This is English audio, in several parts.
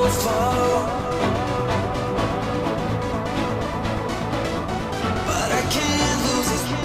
always follow, but I can't lose it.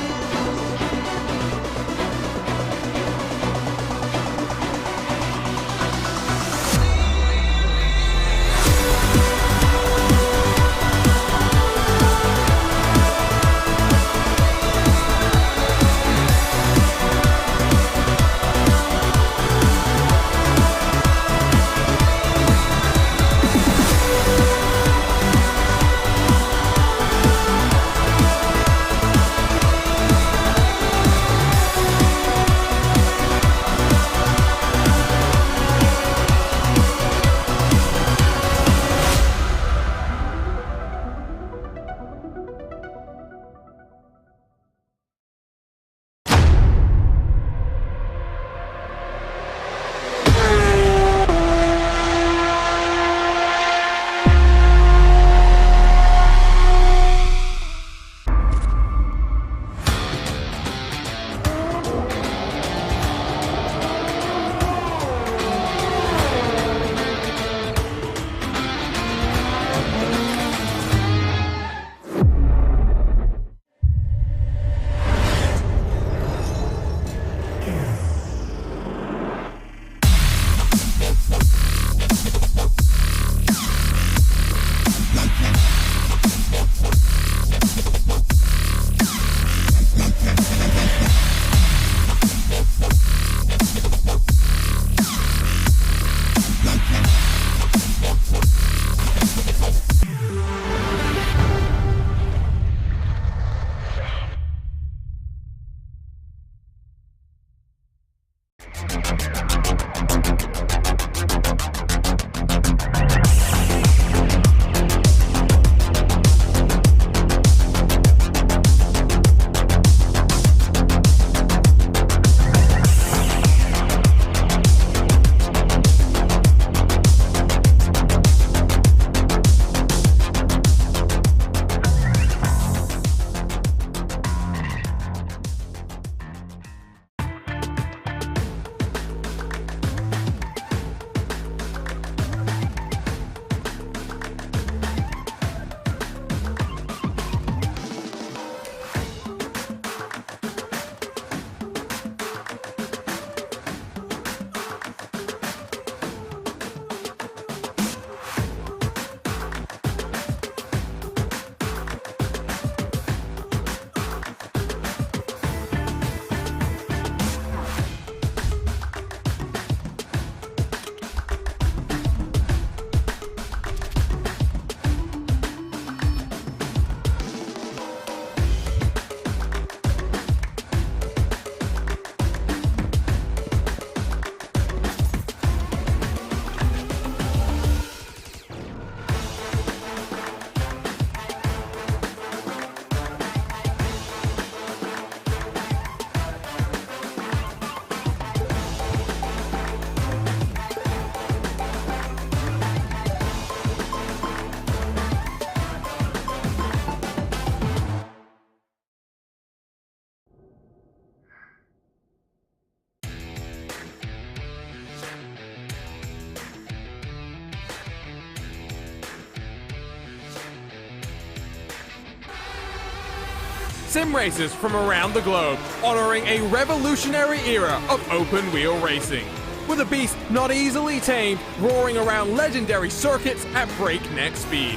Sim racers from around the globe, honoring a revolutionary era of open-wheel racing. With a beast not easily tamed, roaring around legendary circuits at breakneck speed.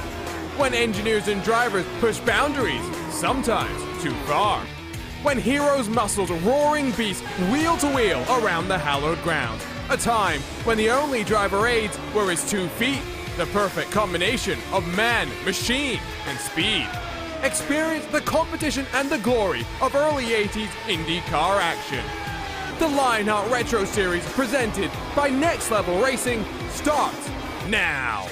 When engineers and drivers push boundaries, sometimes too far. When heroes muscled roaring beasts wheel to wheel around the hallowed ground. A time when the only driver aids were his 2 feet, the perfect combination of man, machine, and speed. Experience the competition and the glory of early 80s IndyCar action. The Lionheart Retro Series presented by Next Level Racing starts now.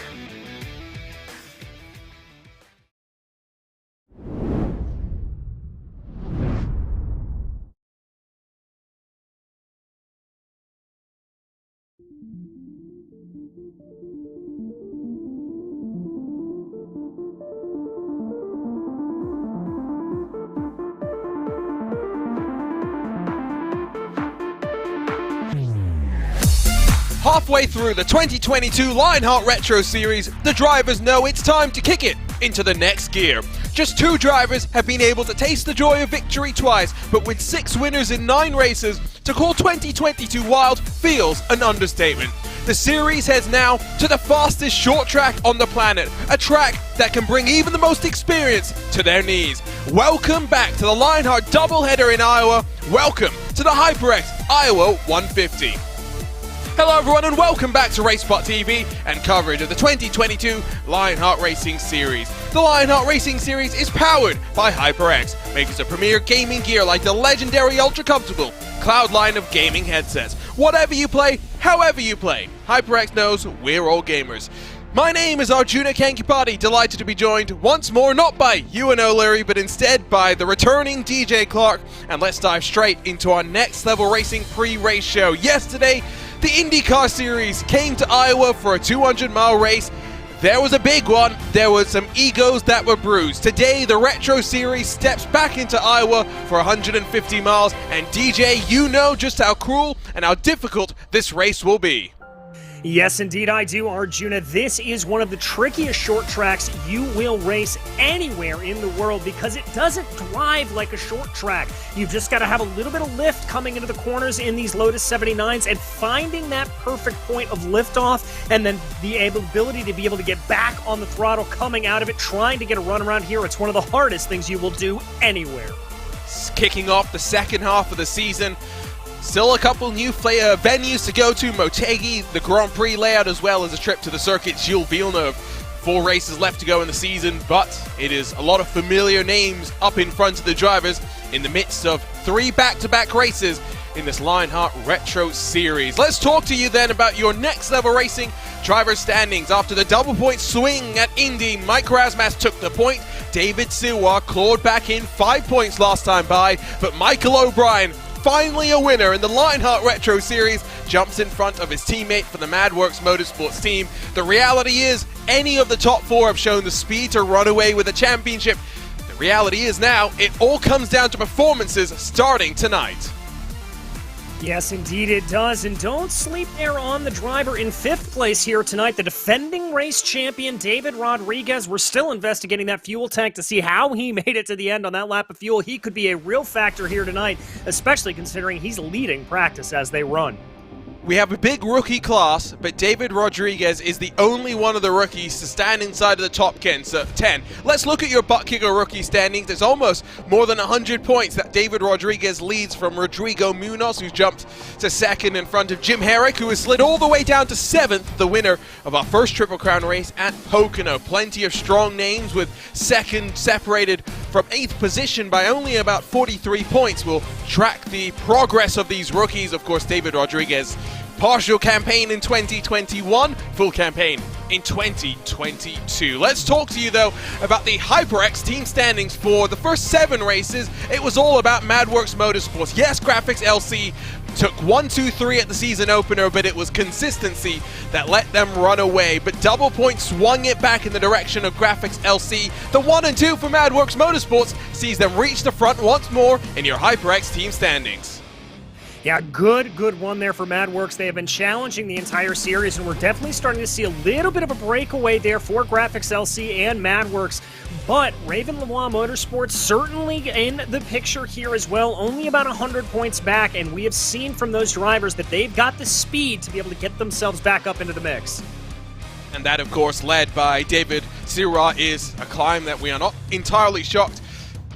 Halfway through the 2022 Lionheart Retro Series, the drivers know it's time to kick it into the next gear. Just 2 drivers have been able to taste the joy of victory twice, but with 6 winners in 9 races, to call 2022 wild feels an understatement. The series heads now to the fastest short track on the planet, a track that can bring even the most experienced to their knees. Welcome back to the Lionheart doubleheader in Iowa. Welcome to the HyperX Iowa 150. Hello everyone and welcome back to RaceSpotTV and coverage of the 2022 Lionheart Racing Series. The Lionheart Racing Series is powered by HyperX, makers of premier gaming gear like the legendary ultra comfortable Cloud line of gaming headsets. Whatever you play, however you play, HyperX knows we're all gamers. My name is Arjuna Kankipati, delighted to be joined once more not by Ewan O'Leary, but instead by the returning DJ Clark. And let's dive straight into our next level racing pre-race show. Yesterday, the IndyCar Series came to Iowa for a 200-mile race. There was a big one. There were some egos that were bruised. Today, the Retro Series steps back into Iowa for 150 miles. And DJ, you know just how cruel and how difficult this race will be. Yes, indeed I do, Arjuna. This is one of the trickiest short tracks you will race anywhere in the world because it doesn't drive like a short track. You've just got to have a little bit of lift coming into the corners in these Lotus 79s and finding that perfect point of liftoff and then the ability to be able to get back on the throttle coming out of it, trying to get a run around here. It's one of the hardest things you will do anywhere. Kicking off the second half of the season. Still a couple new venues to go to, Motegi, the Grand Prix layout, as well as a trip to the circuit, Gilles Villeneuve. 4 races left to go in the season, but it is a lot of familiar names up in front of the drivers in the midst of 3 back-to-back races in this Lionheart Retro Series. Let's talk to you then about your next level racing driver standings. After the double point swing at Indy, Mike Razmas took the point. David Siwa clawed back in 5 points last time by, but Michael O'Brien, finally a winner in the Lionheart Retro Series, jumps in front of his teammate for the MadWorks Motorsports team. The reality is, any of the top 4 have shown the speed to run away with a championship. The reality is now, it all comes down to performances starting tonight. Yes, indeed it does. And don't sleep there on the driver in 5th place here tonight, the defending race champion, David Rodriguez. We're still investigating that fuel tank to see how he made it to the end on that lap of fuel. He could be a real factor here tonight, especially considering he's leading practice as they run. We have a big rookie class, but David Rodriguez is the only one of the rookies to stand inside of the top 10. Let's look at your butt kicker rookie standings. There's almost more than 100 points that David Rodriguez leads from Rodrigo Munoz, who's jumped to 2nd in front of Jim Herrick, who has slid all the way down to 7th, the winner of our first Triple Crown race at Pocono. Plenty of strong names, with 2nd separated from 8th position by only about 43 points. We'll track the progress of these rookies. Of course, David Rodriguez, partial campaign in 2021, full campaign in 2022. Let's talk to you though about the HyperX team standings for the first 7 races. It was all about MadWorks Motorsports. Yes, Graphics LC took 1, 2, 3 at the season opener, but it was consistency that let them run away. But double point swung it back in the direction of Graphics LC. The 1 and 2 for MadWorks Motorsports sees them reach the front once more in your HyperX team standings. Yeah, good one there for MadWorks. They have been challenging the entire series, and we're definitely starting to see a little bit of a breakaway there for Graphics LC and MadWorks. But Raven Lavoie Motorsports certainly in the picture here as well, only about 100 points back, and we have seen from those drivers that they've got the speed to be able to get themselves back up into the mix. And that, of course, led by David Sirra, is a climb that we are not entirely shocked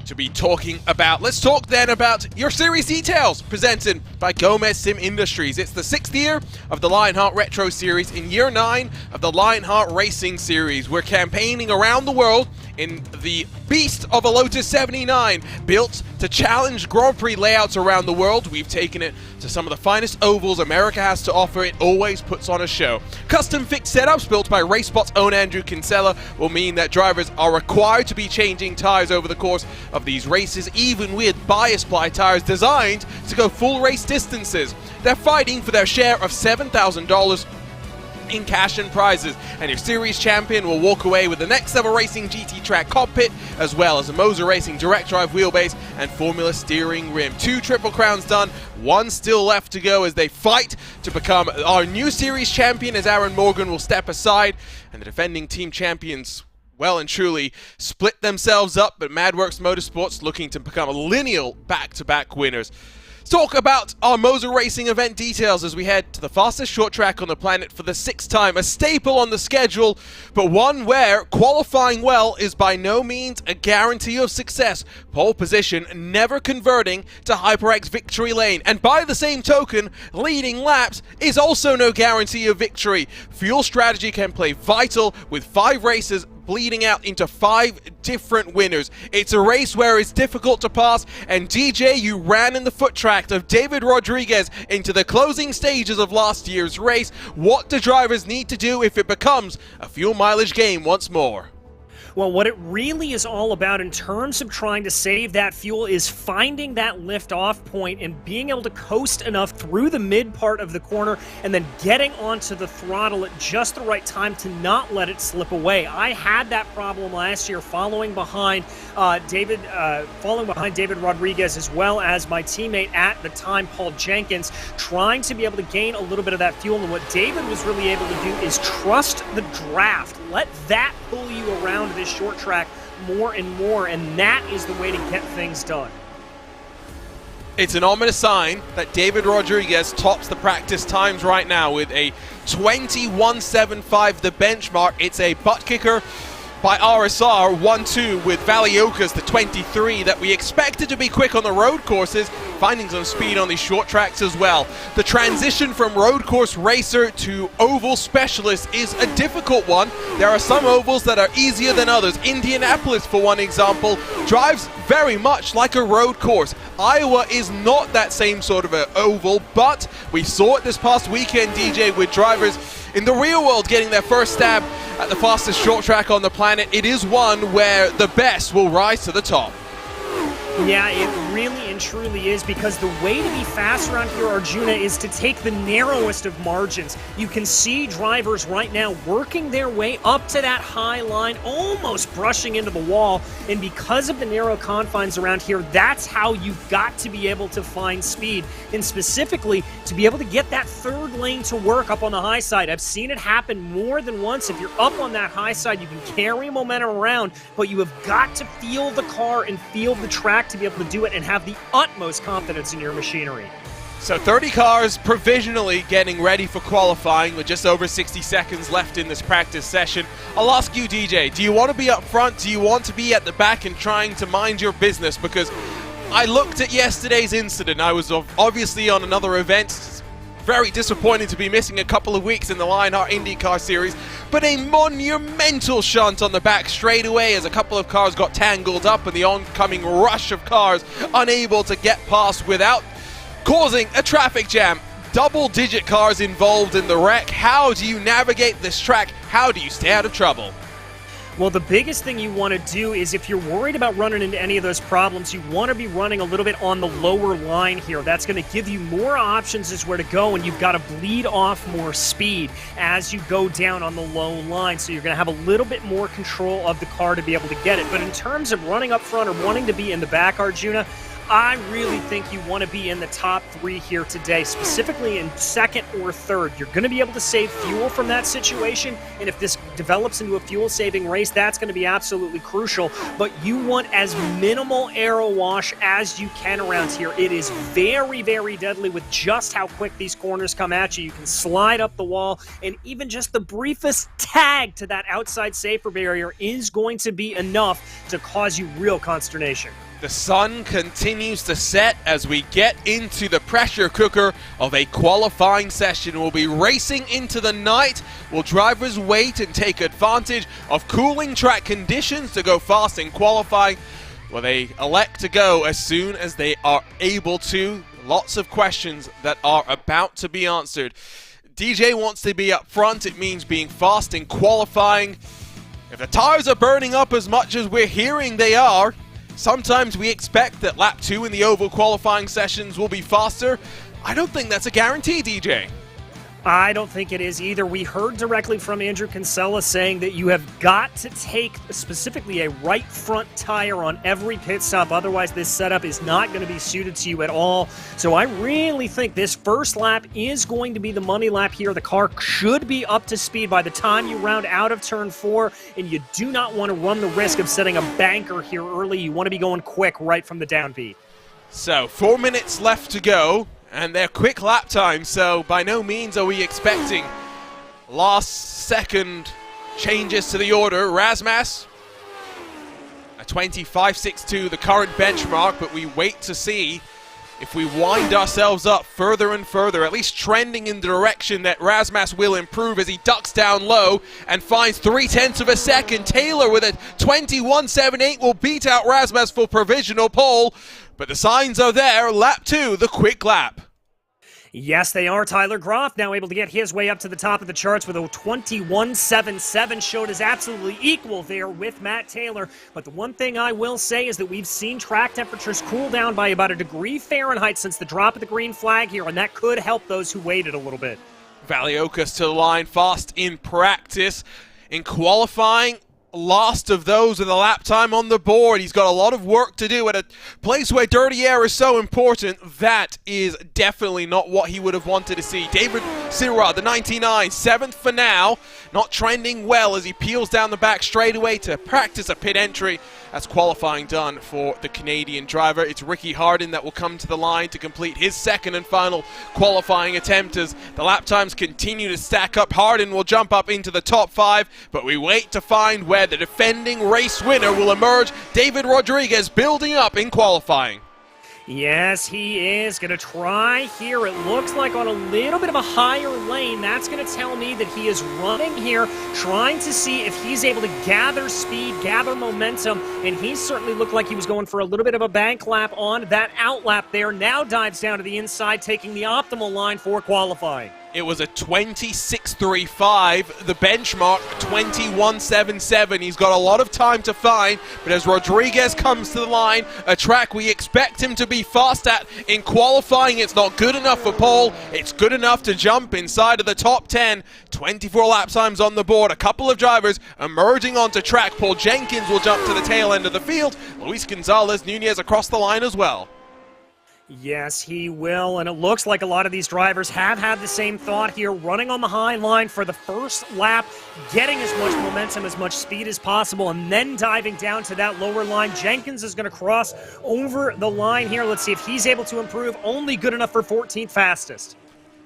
to be talking about. Let's talk then about your series details presented by Gomez Sim Industries. It's the 6th year of the Lionheart Retro Series in year 9 of the Lionheart Racing Series. We're campaigning around the world in the beast of a Lotus 79, built to challenge Grand Prix layouts around the world. We've taken it to some of the finest ovals America has to offer. It always puts on a show. Custom fixed setups built by RaceSpot's own Andrew Kinsella will mean that drivers are required to be changing tires over the course of these races, even with bias ply tires designed to go full race distances. They're fighting for their share of $7,000 in cash and prizes, and your series champion will walk away with the Next Level Racing GT Track cockpit, as well as a Moser Racing direct drive wheelbase and Formula steering rim. 2 Triple Crowns done, 1 still left to go as they fight to become our new series champion, as Aaron Morgan will step aside, and the defending team champions well and truly split themselves up, but MadWorks Motorsports looking to become a lineal back-to-back winners. Let's talk about our Moser Racing event details as we head to the fastest short track on the planet for the 6th time, a staple on the schedule, but one where qualifying well is by no means a guarantee of success. Pole position never converting to HyperX victory lane, and by the same token, leading laps is also no guarantee of victory. Fuel strategy can play vital with 5 races bleeding out into 5 different winners. It's a race where it's difficult to pass, and DJ, you ran in the foot track of David Rodriguez into the closing stages of last year's race. What do drivers need to do if it becomes a fuel mileage game once more? Well, what it really is all about in terms of trying to save that fuel is finding that lift-off point and being able to coast enough through the mid part of the corner and then getting onto the throttle at just the right time to not let it slip away. I had that problem last year following behind David Rodriguez, as well as my teammate at the time, Paul Jenkins, trying to be able to gain a little bit of that fuel. And what David was really able to do is trust the draft. Let that pull you around this short track more and more, and that is the way to get things done. It's an ominous sign that David Rodriguez tops the practice times right now with a 21.75 the benchmark. It's a butt kicker by RSR 1-2 with Valiokas the 23 that we expected to be quick on the road courses, finding some speed on these short tracks as well. The transition from road course racer to oval specialist is a difficult one. There are some ovals that are easier than others. Indianapolis, for one example, drives very much like a road course. Iowa is not that same sort of an oval, but we saw it this past weekend, DJ, with drivers in the real world getting their first stab at the fastest short track on the planet. It is one where the best will rise to the top. Yeah, it really and truly is, because the way to be fast around here, Arjuna, is to take the narrowest of margins. You can see drivers right now working their way up to that high line, almost brushing into the wall, and because of the narrow confines around here, that's how you've got to be able to find speed, and specifically to be able to get that third lane to work up on the high side. I've seen it happen more than once. If you're up on that high side, you can carry momentum around, but you have got to feel the car and feel the track to be able to do it and have the utmost confidence in your machinery. So 30 cars provisionally getting ready for qualifying with just over 60 seconds left in this practice session. I'll ask you, DJ, do you want to be up front? Do you want to be at the back and trying to mind your business? Because I looked at yesterday's incident. I was obviously on another event. Very disappointing to be missing a couple of weeks in the Lionheart IndyCar Series, but a monumental shunt on the back straightaway as a couple of cars got tangled up and the oncoming rush of cars unable to get past without causing a traffic jam. Double-digit cars involved in the wreck. How do you navigate this track? How do you stay out of trouble? Well, the biggest thing you want to do is, if you're worried about running into any of those problems, you want to be running a little bit on the lower line here. That's going to give you more options as where to go, and you've got to bleed off more speed as you go down on the low line. So you're going to have a little bit more control of the car to be able to get it. But in terms of running up front or wanting to be in the back, Arjuna, I really think you want to be in the top 3 here today, specifically in second or third. You're going to be able to save fuel from that situation, and if this develops into a fuel-saving race, that's going to be absolutely crucial. But you want as minimal aero wash as you can around here. It is very, very deadly with just how quick these corners come at you. You can slide up the wall, and even just the briefest tag to that outside safer barrier is going to be enough to cause you real consternation. The sun continues to set as we get into the pressure cooker of a qualifying session. We'll be racing into the night. Will drivers wait and take advantage of cooling track conditions to go fast in qualifying? Will they elect to go as soon as they are able to? Lots of questions that are about to be answered. DJ wants to be up front. It means being fast in qualifying. If the tires are burning up as much as we're hearing they are, sometimes we expect that lap 2 in the oval qualifying sessions will be faster. I don't think that's a guarantee, DJ. I don't think it is either. We heard directly from Andrew Kinsella saying that you have got to take specifically a right front tire on every pit stop. Otherwise, this setup is not going to be suited to you at all. So I really think this first lap is going to be the money lap here. The car should be up to speed by the time you round out of turn 4, and you do not want to run the risk of setting a banker here early. You want to be going quick right from the downbeat. So 4 minutes left to go. And they're quick lap times, so by no means are we expecting last-second changes to the order. Razmas, a 25.62, the current benchmark, but we wait to see if we wind ourselves up further and further, at least trending in the direction that Razmas will improve as he ducks down low and finds 0.3 of a second. Taylor with a 21.78 will beat out Razmas for provisional pole. But the signs are there. Lap 2, the quick lap. Yes, they are. Tyler Groff now able to get his way up to the top of the charts with a 21.77. Showed as absolutely equal there with Matt Taylor. But the one thing I will say is that we've seen track temperatures cool down by about 1 degree Fahrenheit since the drop of the green flag here, and that could help those who waited a little bit. Valiokas to the line fast in practice. In qualifying, last of those with a lap time on the board. He's got a lot of work to do at a place where dirty air is so important. That is definitely not what he would have wanted to see. David Sirrod, the 99, 7th for now. Not trending well as he peels down the back straightaway to practice a pit entry. That's qualifying done for the Canadian driver. It's Ricky Hardin that will come to the line to complete his second and final qualifying attempt as the lap times continue to stack up. Hardin will jump up into the top 5, but we wait to find where the defending race winner will emerge. David Rodriguez building up in qualifying. Yes, he is going to try here. It looks like on a little bit of a higher lane. That's going to tell me that he is running here, trying to see if he's able to gather speed, gather momentum, and he certainly looked like he was going for a little bit of a bank lap on that out lap there. Now dives down to the inside, taking the optimal line for qualifying. It was a 26.35, the benchmark 21.77. He's got a lot of time to find, but as Rodriguez comes to the line, a track we expect him to be fast at in qualifying, it's not good enough for pole. It's good enough to jump inside of the top 10. 24 lap times on the board. A couple of drivers emerging onto track. Paul Jenkins will jump to the tail end of the field. Luis Gonzalez Nunez across the line as well. Yes, he will, and it looks like a lot of these drivers have had the same thought here, running on the high line for the first lap, getting as much momentum, as much speed as possible, and then diving down to that lower line. Jenkins is going to cross over the line here. Let's see if he's able to improve. Only good enough for 14th fastest.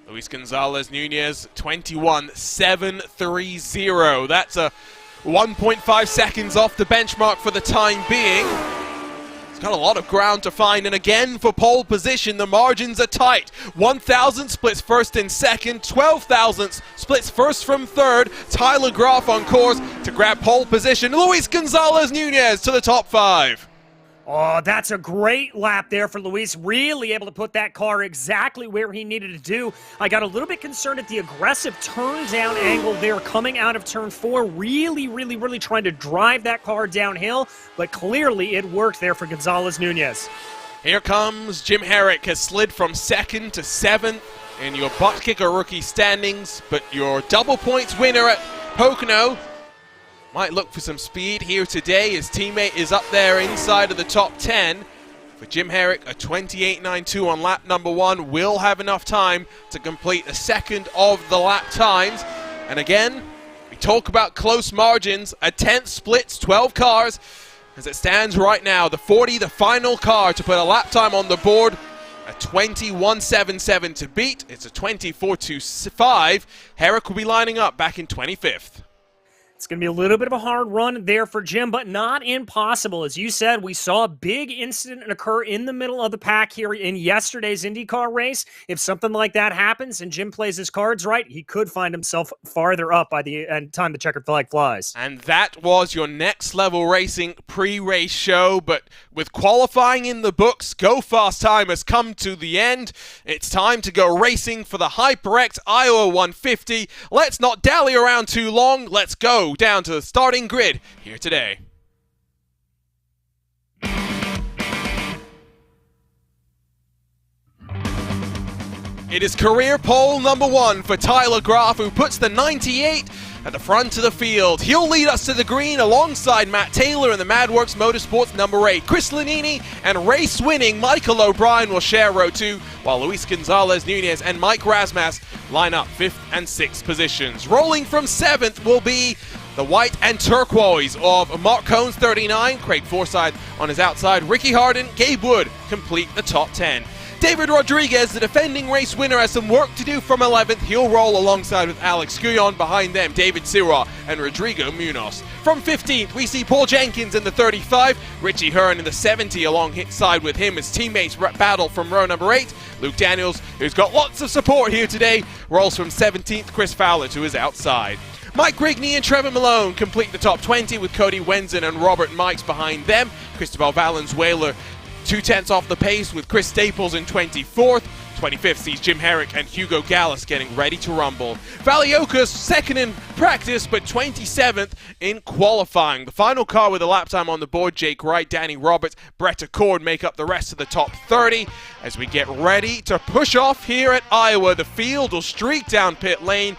Luis Gonzalez Nunez, 21.730. That's a 1.5 seconds off the benchmark for the time being. Got a lot of ground to find, and again for pole position, the margins are tight. 1,000 splits first and second, 12,000 splits first from third. Tyler Groff on course to grab pole position. Luis Gonzalez Nunez to the top 5. Oh, that's a great lap there for Luis. Really able to put that car exactly where he needed to do. I got a little bit concerned at the aggressive turn down angle there coming out of turn 4. Really trying to drive that car downhill, but clearly it worked there for Gonzalez Nunez. Here comes Jim Herrick, has slid from 2nd to 7th in your butt kicker rookie standings, but your double points winner at Pocono might look for some speed here today. His teammate is up there inside of the top 10. For Jim Herrick, a 28.92 on lap number 1 will have enough time to complete the second of the lap times. And again, we talk about close margins. A 10th splits 12 cars. As it stands right now, the 40, the final car to put a lap time on the board. A 21.77 to beat. It's a 24.25. Herrick will be lining up back in 25th. It's going to be a little bit of a hard run there for Jim, but not impossible. As you said, we saw a big incident occur in the middle of the pack here in yesterday's IndyCar race. If something like that happens and Jim plays his cards right, he could find himself farther up by the time the checkered flag flies. And that was your Next Level Racing pre-race show, but with qualifying in the books, Go Fast time has come to the end. It's time to go racing for the HyperX Iowa 150. Let's not dally around too long. Let's go down to the starting grid here today. It is career pole number 1 for Tyler Graf, who puts the 98 at the front of the field. He'll lead us to the green alongside Matt Taylor in the MadWorks Motorsports number 8. Chris Lanini and race-winning Michael O'Brien will share row 2, while Luis Gonzalez Nunez and Mike Rasmas line up 5th and 6th positions. Rolling from 7th will be the white and turquoise of Mark Cohn's 39, Craig Forsyth on his outside, Ricky Harden, Gabe Wood complete the top 10. David Rodriguez, the defending race winner, has some work to do from 11th. He'll roll alongside with Alex Guyon, behind them David Sirra and Rodrigo Munoz. From 15th, we see Paul Jenkins in the 35, Richie Hearn in the 70 alongside with him as teammates battle from row number 8. Luke Daniels, who's got lots of support here today, rolls from 17th, Chris Fowler to his outside. Mike Rigney and Trevor Malone complete the top 20 with Cody Wenzen and Robert Mikes behind them. Cristobal Valenzuela 2/10 off the pace with Chris Staples in 24th. 25th sees Jim Herrick and Hugo Gallus getting ready to rumble. Valiokas second in practice, but 27th in qualifying. The final car with a lap time on the board, Jake Wright, Danny Roberts, Brett Accord make up the rest of the top 30. As we get ready to push off here at Iowa, the field will streak down pit lane.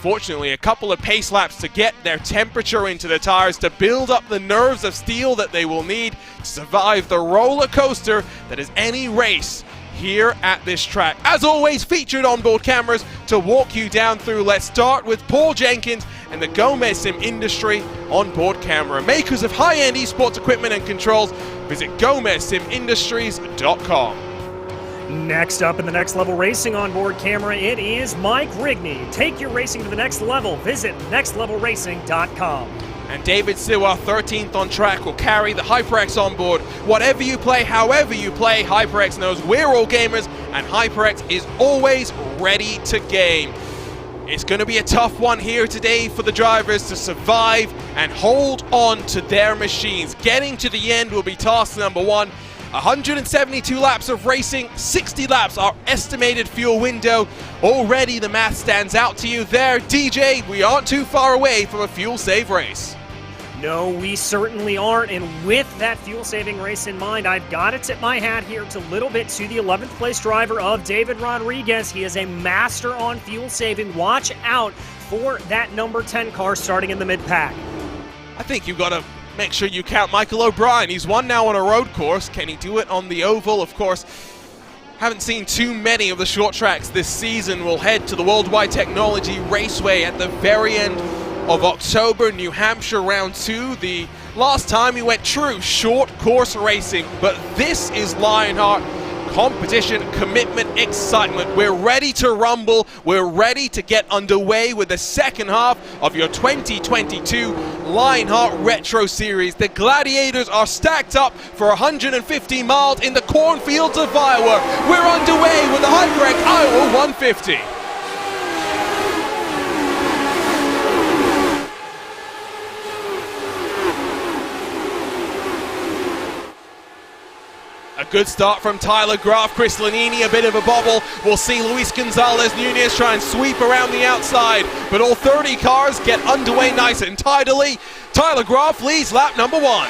Fortunately, a couple of pace laps to get their temperature into the tires, to build up the nerves of steel that they will need to survive the roller coaster that is any race here at this track. As always, featured onboard cameras to walk you down through. Let's start with Paul Jenkins and the Gomez Sim Industry onboard camera. Makers of high-end esports equipment and controls, visit GomezSimIndustries.com. Next up in the Next Level Racing onboard camera, it is Mike Rigney. Take your racing to the next level. Visit nextlevelracing.com. And David Siwa, 13th on track, will carry the HyperX on board. Whatever you play, however you play, HyperX knows we're all gamers, and HyperX is always ready to game. It's going to be a tough one here today for the drivers to survive and hold on to their machines. Getting to the end will be task number 1. 172 laps of racing, 60 laps our estimated fuel window. Already the math stands out to you there. DJ, we aren't too far away from a fuel-save race. No, we certainly aren't, and with that fuel-saving race in mind, I've got to tip my hat here to little bit to the 11th place driver of David Rodriguez. He is a master on fuel-saving. Watch out for that number 10 car starting in the mid-pack. I think you've got to make sure you count Michael O'Brien. He's won now on a road course. Can he do it on the oval? Of course, haven't seen too many of the short tracks this season. We'll head to the Worldwide Technology Raceway at the very end of October, New Hampshire round 2. The last time he went true short course racing, but this is Lionheart. Competition, commitment, excitement. We're ready to rumble. We're ready to get underway with the second half of your 2022 Lionheart Retro Series. The Gladiators are stacked up for 150 miles in the cornfields of Iowa. We're underway with the HyperX Iowa 150. A good start from Tyler Graf, Chris Lanini, a bit of a bobble. We'll see Luis Gonzalez Nunez try and sweep around the outside, but all 30 cars get underway nice and tidily. Tyler Graf leads lap number 1.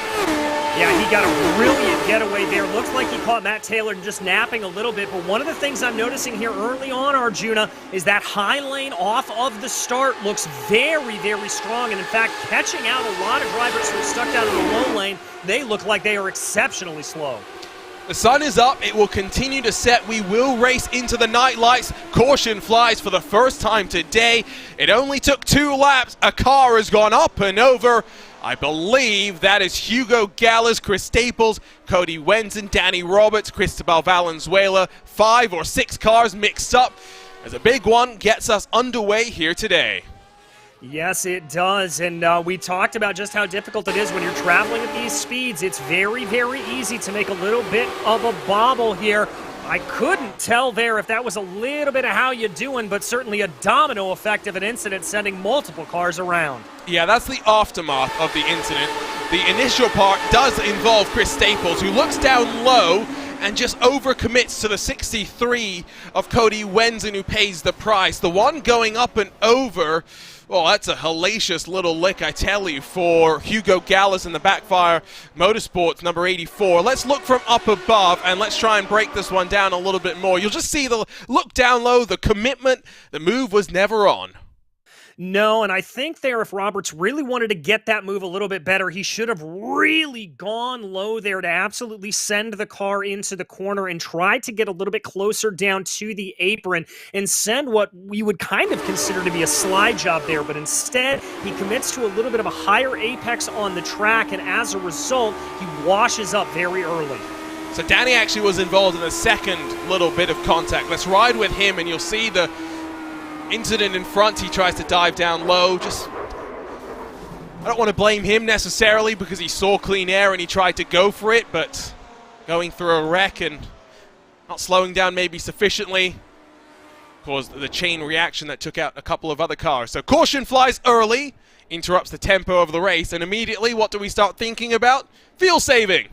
Yeah, he got a brilliant getaway there. Looks like he caught Matt Taylor just napping a little bit, but one of the things I'm noticing here early on, Arjuna, is that high lane off of the start looks very, very strong, and in fact, catching out a lot of drivers who are stuck down in the low lane. They look like they are exceptionally slow. The sun is up, it will continue to set, we will race into the night lights. Caution flies for the first time today. It only took 2 laps, a car has gone up and over. I believe that is Hugo Gallus, Chris Staples, Cody Wenzen, Danny Roberts, Cristobal Valenzuela. 5 or 6 cars mixed up as a big one gets us underway here today. Yes, it does, and we talked about just how difficult it is when you're traveling at these speeds. It's very, very easy to make a little bit of a bobble here. I couldn't tell there if that was a little bit of how you doing, but certainly a domino effect of an incident sending multiple cars around. Yeah, that's the aftermath of the incident. The initial part does involve Chris Staples, who looks down low and just overcommits to the 63 of Cody Wenzen, who pays the price. The one going up and over Oh, that's a hellacious little lick, I tell you, for Hugo Gallas in the Backfire Motorsports, number 84. Let's look from up above, and let's try and break this one down a little bit more. You'll just see the look down low, the commitment. The move was never on. No, and I think there, if Roberts really wanted to get that move a little bit better, he should have really gone low there to absolutely send the car into the corner and try to get a little bit closer down to the apron and send what we would kind of consider to be a slide job there. But instead, he commits to a little bit of a higher apex on the track, and as a result, he washes up very early. So Danny actually was involved in a second little bit of contact. Let's ride with him, and you'll see the incident in front. He tries to dive down low. I don't want to blame him necessarily because he saw clean air and he tried to go for it, but going through a wreck and not slowing down maybe sufficiently caused the chain reaction that took out a couple of other cars. So caution flies early, interrupts the tempo of the race, and immediately what do we start thinking about? Fuel saving.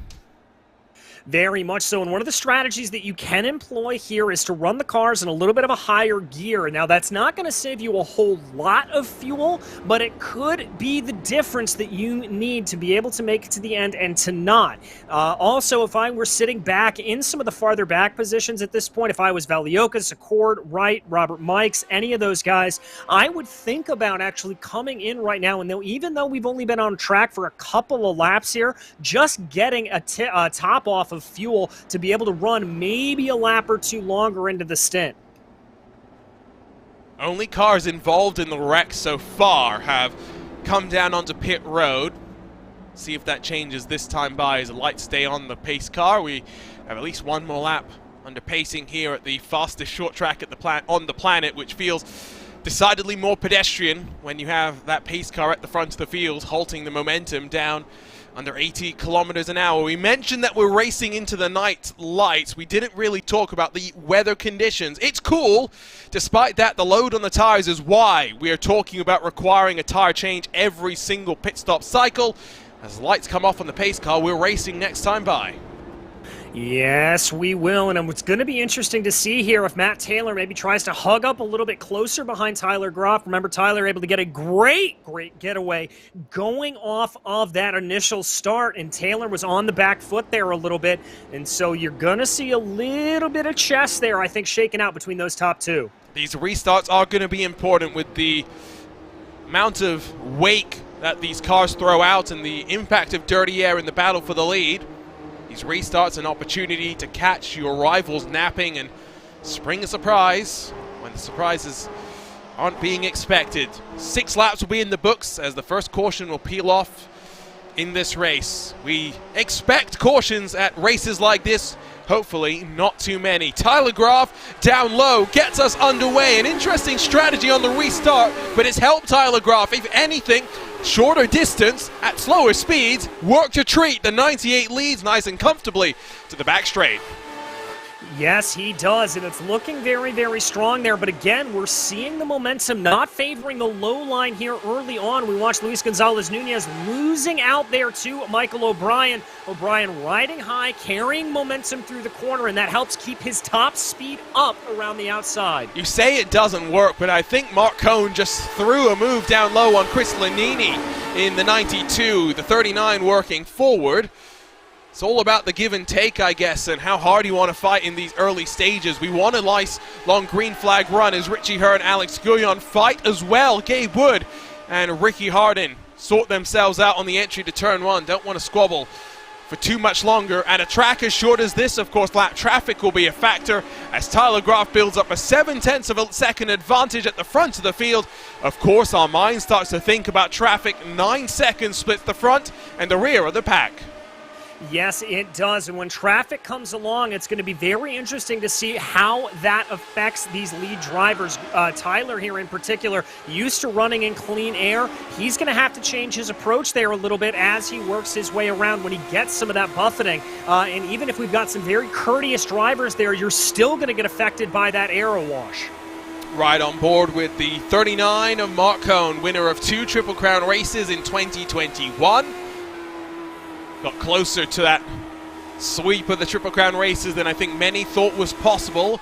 Very much so, and one of the strategies that you can employ here is to run the cars in a little bit of a higher gear. Now, that's not going to save you a whole lot of fuel, but it could be the difference that you need to be able to make it to the end and to not. Also, if I were sitting back in some of the farther back positions at this point, if I was Valiokas, Accord, Wright, Robert Mikes, any of those guys, I would think about actually coming in right now, and even though we've only been on track for a couple of laps here, just getting a top off of fuel to be able to run maybe a lap or two longer into the stint. Only cars involved in the wreck so far have come down onto pit road. See if that changes this time by as the lights stay on the pace car. We have at least one more lap under pacing here at the fastest short track at on the planet, which feels decidedly more pedestrian when you have that pace car at the front of the field, halting the momentum down under 80 kilometers an hour. We mentioned that we're racing into the night lights. We didn't really talk about the weather conditions. It's cool. Despite that, the load on the tires is why we are talking about requiring a tire change every single pit stop cycle. As the lights come off on the pace car, we're racing next time by. Yes, we will, and it's going to be interesting to see here if Matt Taylor maybe tries to hug up a little bit closer behind Tyler Groff. Remember, Tyler able to get a great getaway going off of that initial start, and Taylor was on the back foot there a little bit, and so you're going to see a little bit of chest there, I think, shaking out between those top two. These restarts are going to be important with the amount of wake that these cars throw out and the impact of dirty air in the battle for the lead. These restarts an opportunity to catch your rivals napping and spring a surprise when the surprises aren't being expected. 6 laps will be in the books as the first caution will peel off in this race. We expect cautions at races like this. Hopefully not too many. Tyler Groff down low gets us underway. An interesting strategy on the restart, but it's helped Tyler Groff. If anything, shorter distance at slower speeds, work to treat. The 98 leads nice and comfortably to the back straight. Yes, he does, and it's looking very, very strong there. But again, we're seeing the momentum not favoring the low line here early on. We watched Luis Gonzalez-Nunez losing out there to Michael O'Brien. O'Brien riding high, carrying momentum through the corner, and that helps keep his top speed up around the outside. You say it doesn't work, but I think Mark Cohn just threw a move down low on Chris Lanini in the 92, the 39 working forward. It's all about the give and take, I guess, and how hard you want to fight in these early stages. We want a nice long green flag run as Richie Hurd and Alex Guyon fight as well. Gabe Wood and Ricky Hardin sort themselves out on the entry to turn 1. Don't want to squabble for too much longer. At a track as short as this, of course, lap traffic will be a factor as Tyler Groff builds up a 0.7 of a second advantage at the front of the field. Of course, our mind starts to think about traffic. 9 seconds splits the front and the rear of the pack. Yes, it does. And when traffic comes along, it's going to be very interesting to see how that affects these lead drivers. Tyler here in particular, used to running in clean air. He's going to have to change his approach there a little bit as he works his way around when he gets some of that buffeting. And even if we've got some very courteous drivers there, you're still going to get affected by that aero wash. Right on board with the 39 of Mark Cohn, winner of 2 Triple Crown races in 2021. Got closer to that sweep of the Triple Crown races than I think many thought was possible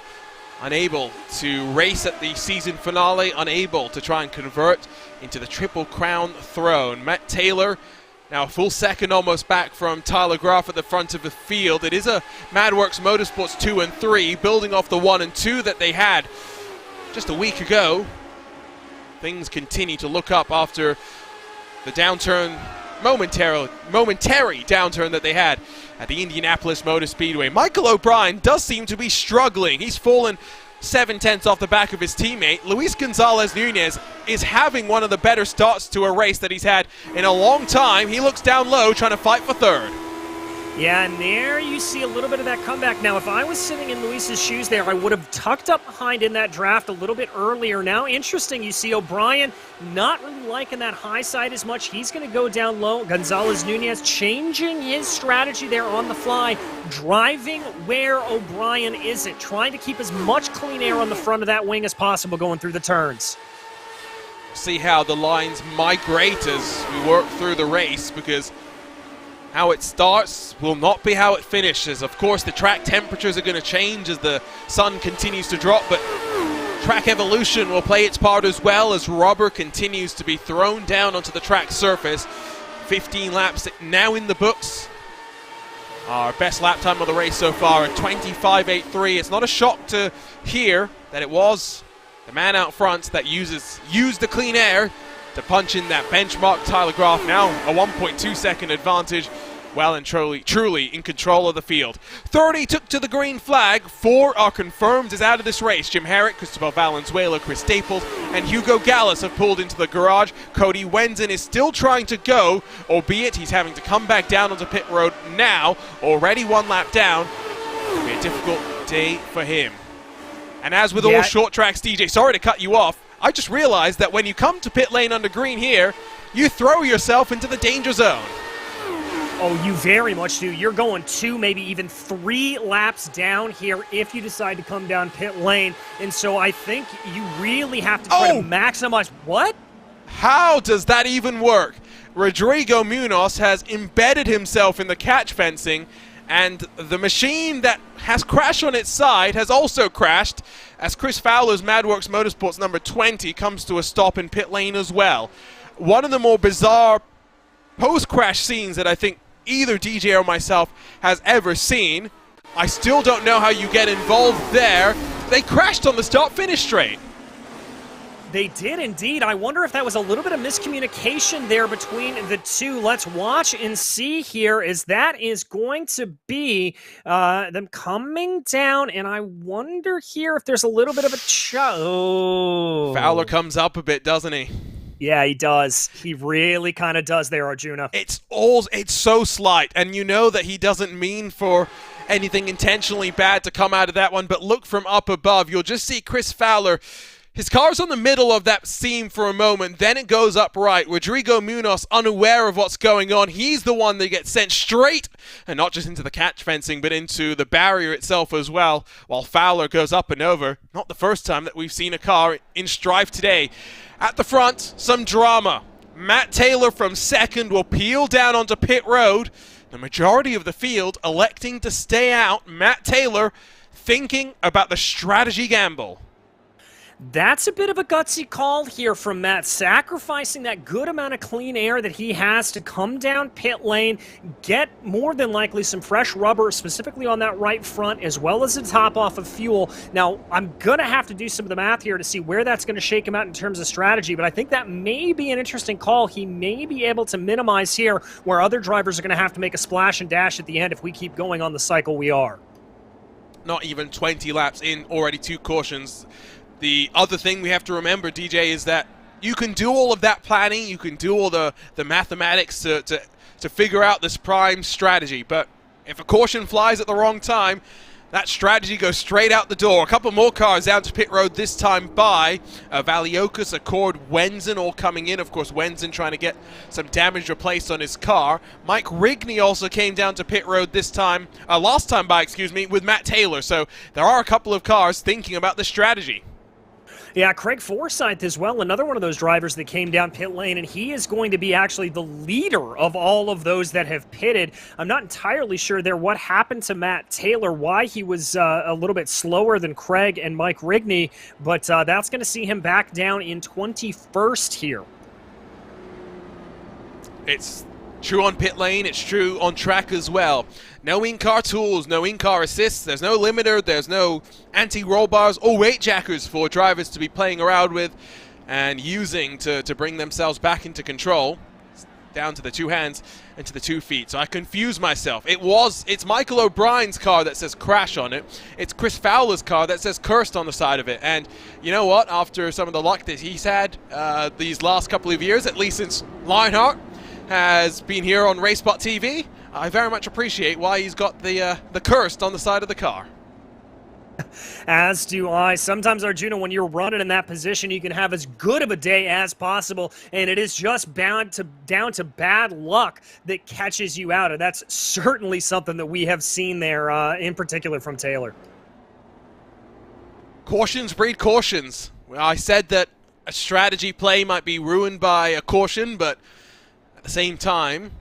unable to race at the season finale, unable to try and convert into the Triple Crown throne. Matt Taylor, now a full second almost back from Tyler Graff at the front of the field. It is a MadWorks Motorsports 2 and 3, building off the 1 and 2 that they had just a week ago. Things continue to look up after the downturn, momentary downturn that they had at the Indianapolis Motor Speedway. Michael O'Brien does seem to be struggling. He's fallen 7/10 off the back of his teammate. Luis Gonzalez Nunez is having one of the better starts to a race that he's had in a long time. He looks down low trying to fight for third. Yeah, and there you see a little bit of that comeback. Now, if I was sitting in Luis's shoes there, I would have tucked up behind in that draft a little bit earlier. Now, interesting, you see O'Brien not really liking that high side as much. He's going to go down low. Gonzalez Nunez changing his strategy there on the fly, driving where O'Brien isn't, trying to keep as much clean air on the front of that wing as possible going through the turns. See how the lines migrate as we work through the race, because how it starts will not be how it finishes. Of course, the track temperatures are going to change as the sun continues to drop, but track evolution will play its part as well as rubber continues to be thrown down onto the track surface. 15 laps now in the books. Our best lap time of the race so far at 25.83. It's not a shock to hear that it was the man out front that used the clean air to punch in that benchmark. Tyler Graff now a 1.2 second advantage, well and truly in control of the field. 30 took to the green flag. 4 are confirmed as out of this race. Jim Herrick, Cristobal Valenzuela, Chris Staples, and Hugo Gallas have pulled into the garage. Cody Wenzen is still trying to go, albeit he's having to come back down onto pit road now, already 1 lap down. It'll be a difficult day for him. And as with all short tracks, DJ, sorry to cut you off, I just realized that when you come to pit lane under green here, you throw yourself into the danger zone. Oh, you very much do. You're going 2, maybe even 3 laps down here if you decide to come down pit lane. And so I think you really have to try to maximize. What? How does that even work? Rodrigo Munoz has embedded himself in the catch fencing, and the machine that has crashed on its side has also crashed as Chris Fowler's MadWorks Motorsports number 20 comes to a stop in pit lane as well. One of the more bizarre post-crash scenes that I think either DJ or myself has ever seen. I still don't know how you get involved there. They crashed on the start-finish straight. They did indeed. I wonder if that was a little bit of miscommunication there between the two. Let's watch and see here, as that is going to be them coming down, and I wonder here if there's a little bit of a Fowler comes up a bit, doesn't he? Yeah, he does. He really kind of does there, Arjuna. It's so slight, and you know that he doesn't mean for anything intentionally bad to come out of that one, but look from up above. You'll just see Chris Fowler. His car's on the middle of that seam for a moment, then it goes up right. Rodrigo Munoz, unaware of what's going on, he's the one that gets sent straight, and not just into the catch fencing, but into the barrier itself as well, while Fowler goes up and over. Not the first time that we've seen a car in strife today. At the front, some drama. Matt Taylor from second will peel down onto pit road. The majority of the field electing to stay out. Matt Taylor thinking about the strategy gamble. That's a bit of a gutsy call here from Matt, sacrificing that good amount of clean air that he has to come down pit lane, get more than likely some fresh rubber, specifically on that right front, as well as a top off of fuel. Now, I'm going to have to do some of the math here to see where that's going to shake him out in terms of strategy, but I think that may be an interesting call. He may be able to minimize here where other drivers are going to have to make a splash and dash at the end if we keep going on the cycle we are. Not even 20 laps in, already 2 cautions. The other thing we have to remember, DJ, is that you can do all of that planning, you can do all the mathematics to figure out this prime strategy, but if a caution flies at the wrong time, that strategy goes straight out the door. A couple more cars down to pit road, this time by Valiocas, Accord, Wenzen all coming in. Of course, Wenzen trying to get some damage replaced on his car. Mike Rigney also came down to pit road this time, last time by, with Matt Taylor. So there are a couple of cars thinking about the strategy. Yeah, Craig Forsyth as well, another one of those drivers that came down pit lane, and he is going to be actually the leader of all of those that have pitted. I'm not entirely sure there what happened to Matt Taylor, why he was a little bit slower than Craig and Mike Rigney, but that's going to see him back down in 21st here. It's true on pit lane, it's true on track as well. No in-car tools, no in-car assists, there's no limiter, there's no anti-roll bars or weight jackers for drivers to be playing around with and using to bring themselves back into control. Down to the two hands and to the 2 feet. So I confuse myself. It's Michael O'Brien's car that says crash on it. It's Chris Fowler's car that says cursed on the side of it. And you know what? After some of the luck that he's had these last couple of years, at least since Lionheart has been here on RaceSpotTV, I very much appreciate why he's got the cursed on the side of the car. As do I. Sometimes, Arjuna, when you're running in that position, you can have as good of a day as possible, and it is just down to bad luck that catches you out, and that's certainly something that we have seen there, in particular from Taylor. Cautions breed cautions. Well, I said that a strategy play might be ruined by a caution, but at the same time,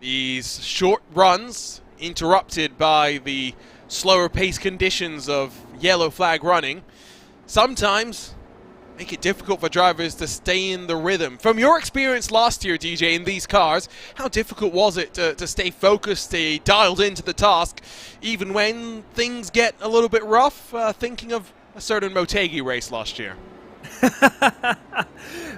these short runs interrupted by the slower pace conditions of yellow flag running sometimes make it difficult for drivers to stay in the rhythm. From your experience last year, DJ, in these cars, how difficult was it to stay focused, stay dialed into the task, even when things get a little bit rough? Thinking of a certain Motegi race last year.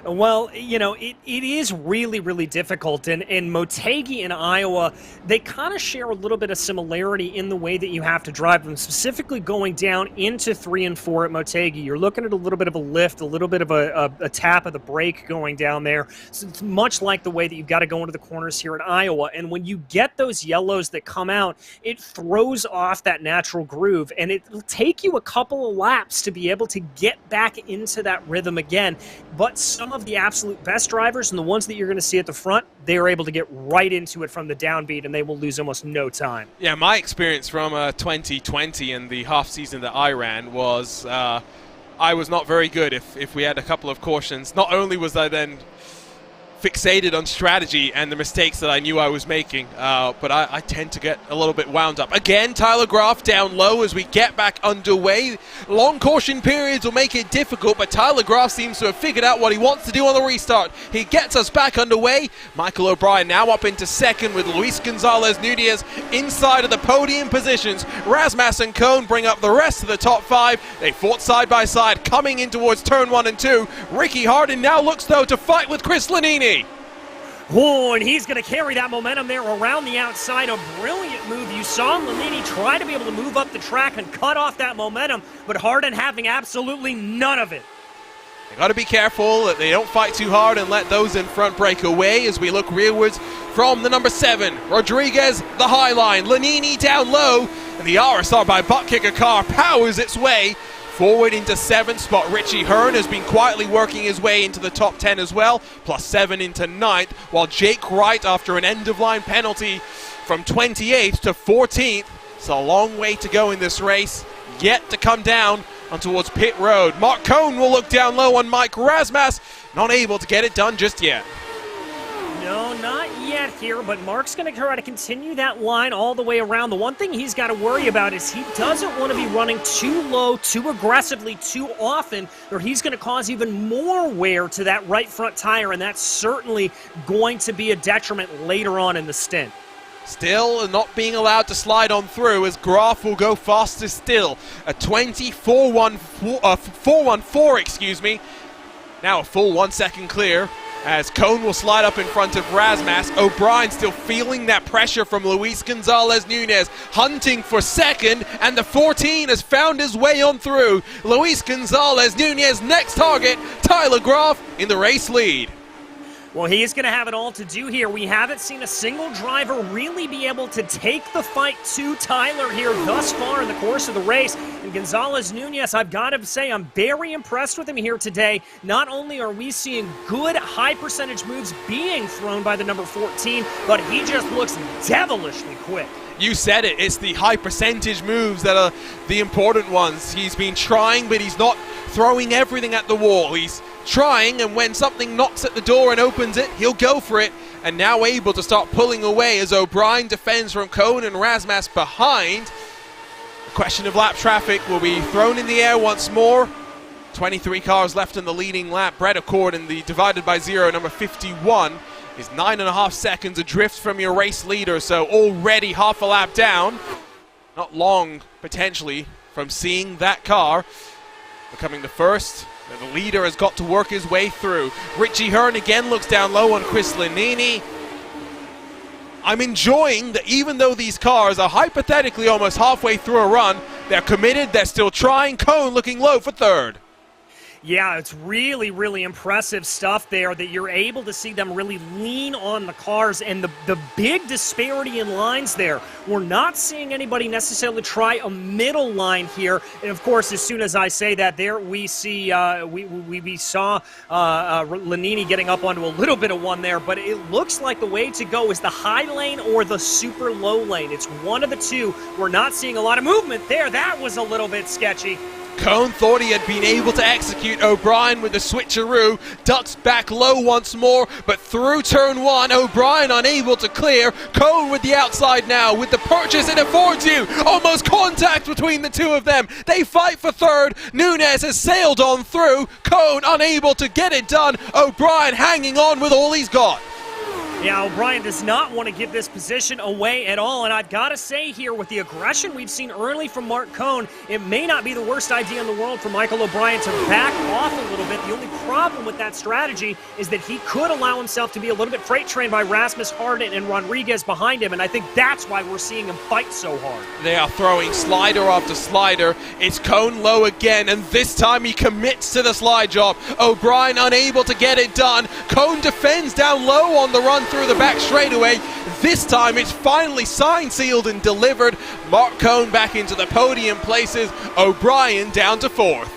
Well, you know, it is really, really difficult. And Motegi and Iowa, they kind of share a little bit of similarity in the way that you have to drive them, specifically going down into 3 and 4 at Motegi. You're looking at a little bit of a lift, a little bit of a tap of the brake going down there. So it's much like the way that you've got to go into the corners here at Iowa. And when you get those yellows that come out, it throws off that natural groove. And it'll take you a couple of laps to be able to get back into that rhythm again. But some of the absolute best drivers and the ones that you're going to see at the front, they are able to get right into it from the downbeat, and they will lose almost no time. Yeah, my experience from 2020 and the half season that I ran was I was not very good if we had a couple of cautions. Not only was I then fixated on strategy and the mistakes that I knew I was making, but I tend to get a little bit wound up. Again, Tyler Graf down low as we get back underway. Long caution periods will make it difficult, but Tyler Graf seems to have figured out what he wants to do on the restart. He gets us back underway. Michael O'Brien now up into second with Luis Gonzalez Nunez inside of the podium positions. Razmas and Cohn bring up the rest of the top 5. They fought side by side coming in towards turn 1 and 2. Ricky Hardin now looks though to fight with Chris Lanini. Oh, and he's going to carry that momentum there around the outside. A brilliant move. You saw Lanini try to be able to move up the track and cut off that momentum, but Hardin having absolutely none of it. They got to be careful that they don't fight too hard and let those in front break away as we look rearwards from the number 7. Rodriguez, the high line. Lanini down low, and the RSR by Butt Kicker car powers its way forward into 7th spot. Richie Hearn has been quietly working his way into the top 10 as well, plus 7 into 9th, while Jake Wright, after an end-of-line penalty from 28th to 14th, it's a long way to go in this race, yet to come down on towards pit road. Mark Cohn will look down low on Mike Razmas, not able to get it done just yet. No, not yet here, but Mark's going to try to continue that line all the way around. The one thing he's got to worry about is he doesn't want to be running too low, too aggressively, too often, or he's going to cause even more wear to that right front tire, and that's certainly going to be a detriment later on in the stint. Still not being allowed to slide on through as Graf will go faster still. A 414, excuse me. Now a full 1 second clear as Cohn will slide up in front of Razmas. O'Brien still feeling that pressure from Luis Gonzalez Nunez, hunting for second, and the 14 has found his way on through. Luis Gonzalez Nunez next target, Tyler Graf in the race lead. Well, he is going to have it all to do here. We haven't seen a single driver really be able to take the fight to Tyler here thus far in the course of the race. And Gonzalez Nunez, I've got to say, I'm very impressed with him here today. Not only are we seeing good high percentage moves being thrown by the number 14, but he just looks devilishly quick. You said it, it's the high percentage moves that are the important ones. He's been trying, but he's not throwing everything at the wall. He's trying, and when something knocks at the door and opens it, he'll go for it, and now able to start pulling away as O'Brien defends from Cohn and Razmas behind. The question of lap traffic will be thrown in the air once more. 23 cars left in the leading lap. Brett Accord in the divided by zero, number 51, is 9.5 seconds adrift from your race leader, so already half a lap down. Not long, potentially, from seeing that car becoming the first. And the leader has got to work his way through. Richie Hearn again looks down low on Chris Lanini. I'm enjoying that even though these cars are hypothetically almost halfway through a run, they're committed, they're still trying. Cohn looking low for third. Yeah, it's really, really impressive stuff there that you're able to see them really lean on the cars, and the big disparity in lines there. We're not seeing anybody necessarily try a middle line here. And of course, as soon as I say that, there we see we saw Lanini getting up onto a little bit of one there, but it looks like the way to go is the high lane or the super low lane. It's one of the two. We're not seeing a lot of movement there. That was a little bit sketchy. Cohn thought he had been able to execute O'Brien with the switcheroo, ducks back low once more, but through turn one, O'Brien unable to clear. Cohn with the outside now, with the purchase it affords you. Almost contact between the two of them. They fight for third. Nunez has sailed on through. Cohn unable to get it done. O'Brien hanging on with all he's got. Yeah, O'Brien does not want to give this position away at all, and I've got to say here, with the aggression we've seen early from Mark Cohn, it may not be the worst idea in the world for Michael O'Brien to back off a little bit. The only problem with that strategy is that he could allow himself to be a little bit freight trained by Rasmus Harden and Rodriguez behind him, and I think that's why we're seeing him fight so hard. They are throwing slider after slider. It's Cohn low again, and this time he commits to the slide job. O'Brien unable to get it done. Cohn defends down low on the run through the back straightaway. This time it's finally signed, sealed, and delivered. Mark Cohn back into the podium places. O'Brien down to fourth.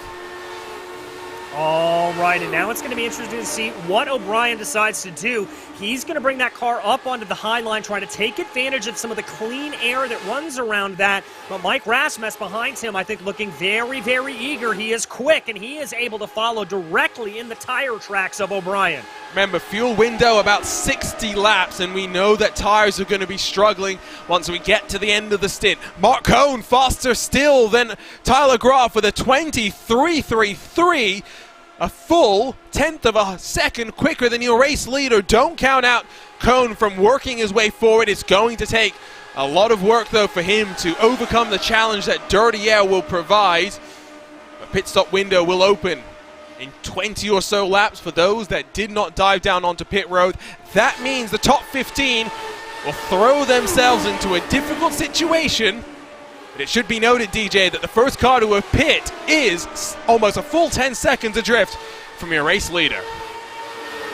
All right, and now it's going to be interesting to see what O'Brien decides to do. He's going to bring that car up onto the high line, trying to take advantage of some of the clean air that runs around that. But Mike Rasmus behind him, I think, looking very, very eager. He is quick, and he is able to follow directly in the tire tracks of O'Brien. Remember, fuel window about 60 laps, and we know that tires are going to be struggling once we get to the end of the stint. Mark Cohn faster still than Tyler Graf with a 23.33. A full tenth of a second quicker than your race leader. Don't count out Cohn from working his way forward. It's going to take a lot of work, though, for him to overcome the challenge that dirty air will provide. A pit stop window will open in 20 or so laps for those that did not dive down onto pit road. That means the top 15 will throw themselves into a difficult situation. But it should be noted, DJ, that the first car to a pit is almost a full 10 seconds adrift from your race leader.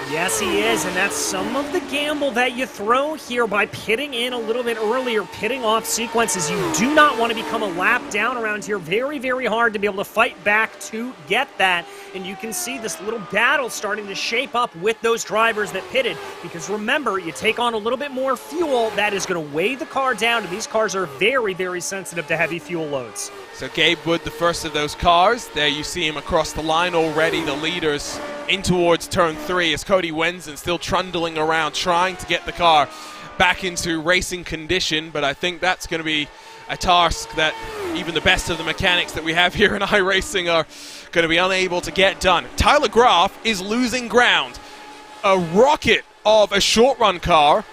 Yes, he is, and that's some of the gamble that you throw here by pitting in a little bit earlier, pitting off sequences. You do not want to become a lap down around here. Very, very hard to be able to fight back to get that. And you can see this little battle starting to shape up with those drivers that pitted. Because remember, you take on a little bit more fuel, that is going to weigh the car down, and these cars are very, very sensitive to heavy fuel loads. So Gabe Wood, the first of those cars. There you see him across the line already. The leaders in towards turn 3 as Cody Wenzen still trundling around trying to get the car back into racing condition. But I think that's going to be a task that even the best of the mechanics that we have here in iRacing are going to be unable to get done. Tyler Graf is losing ground. A rocket of a short run car.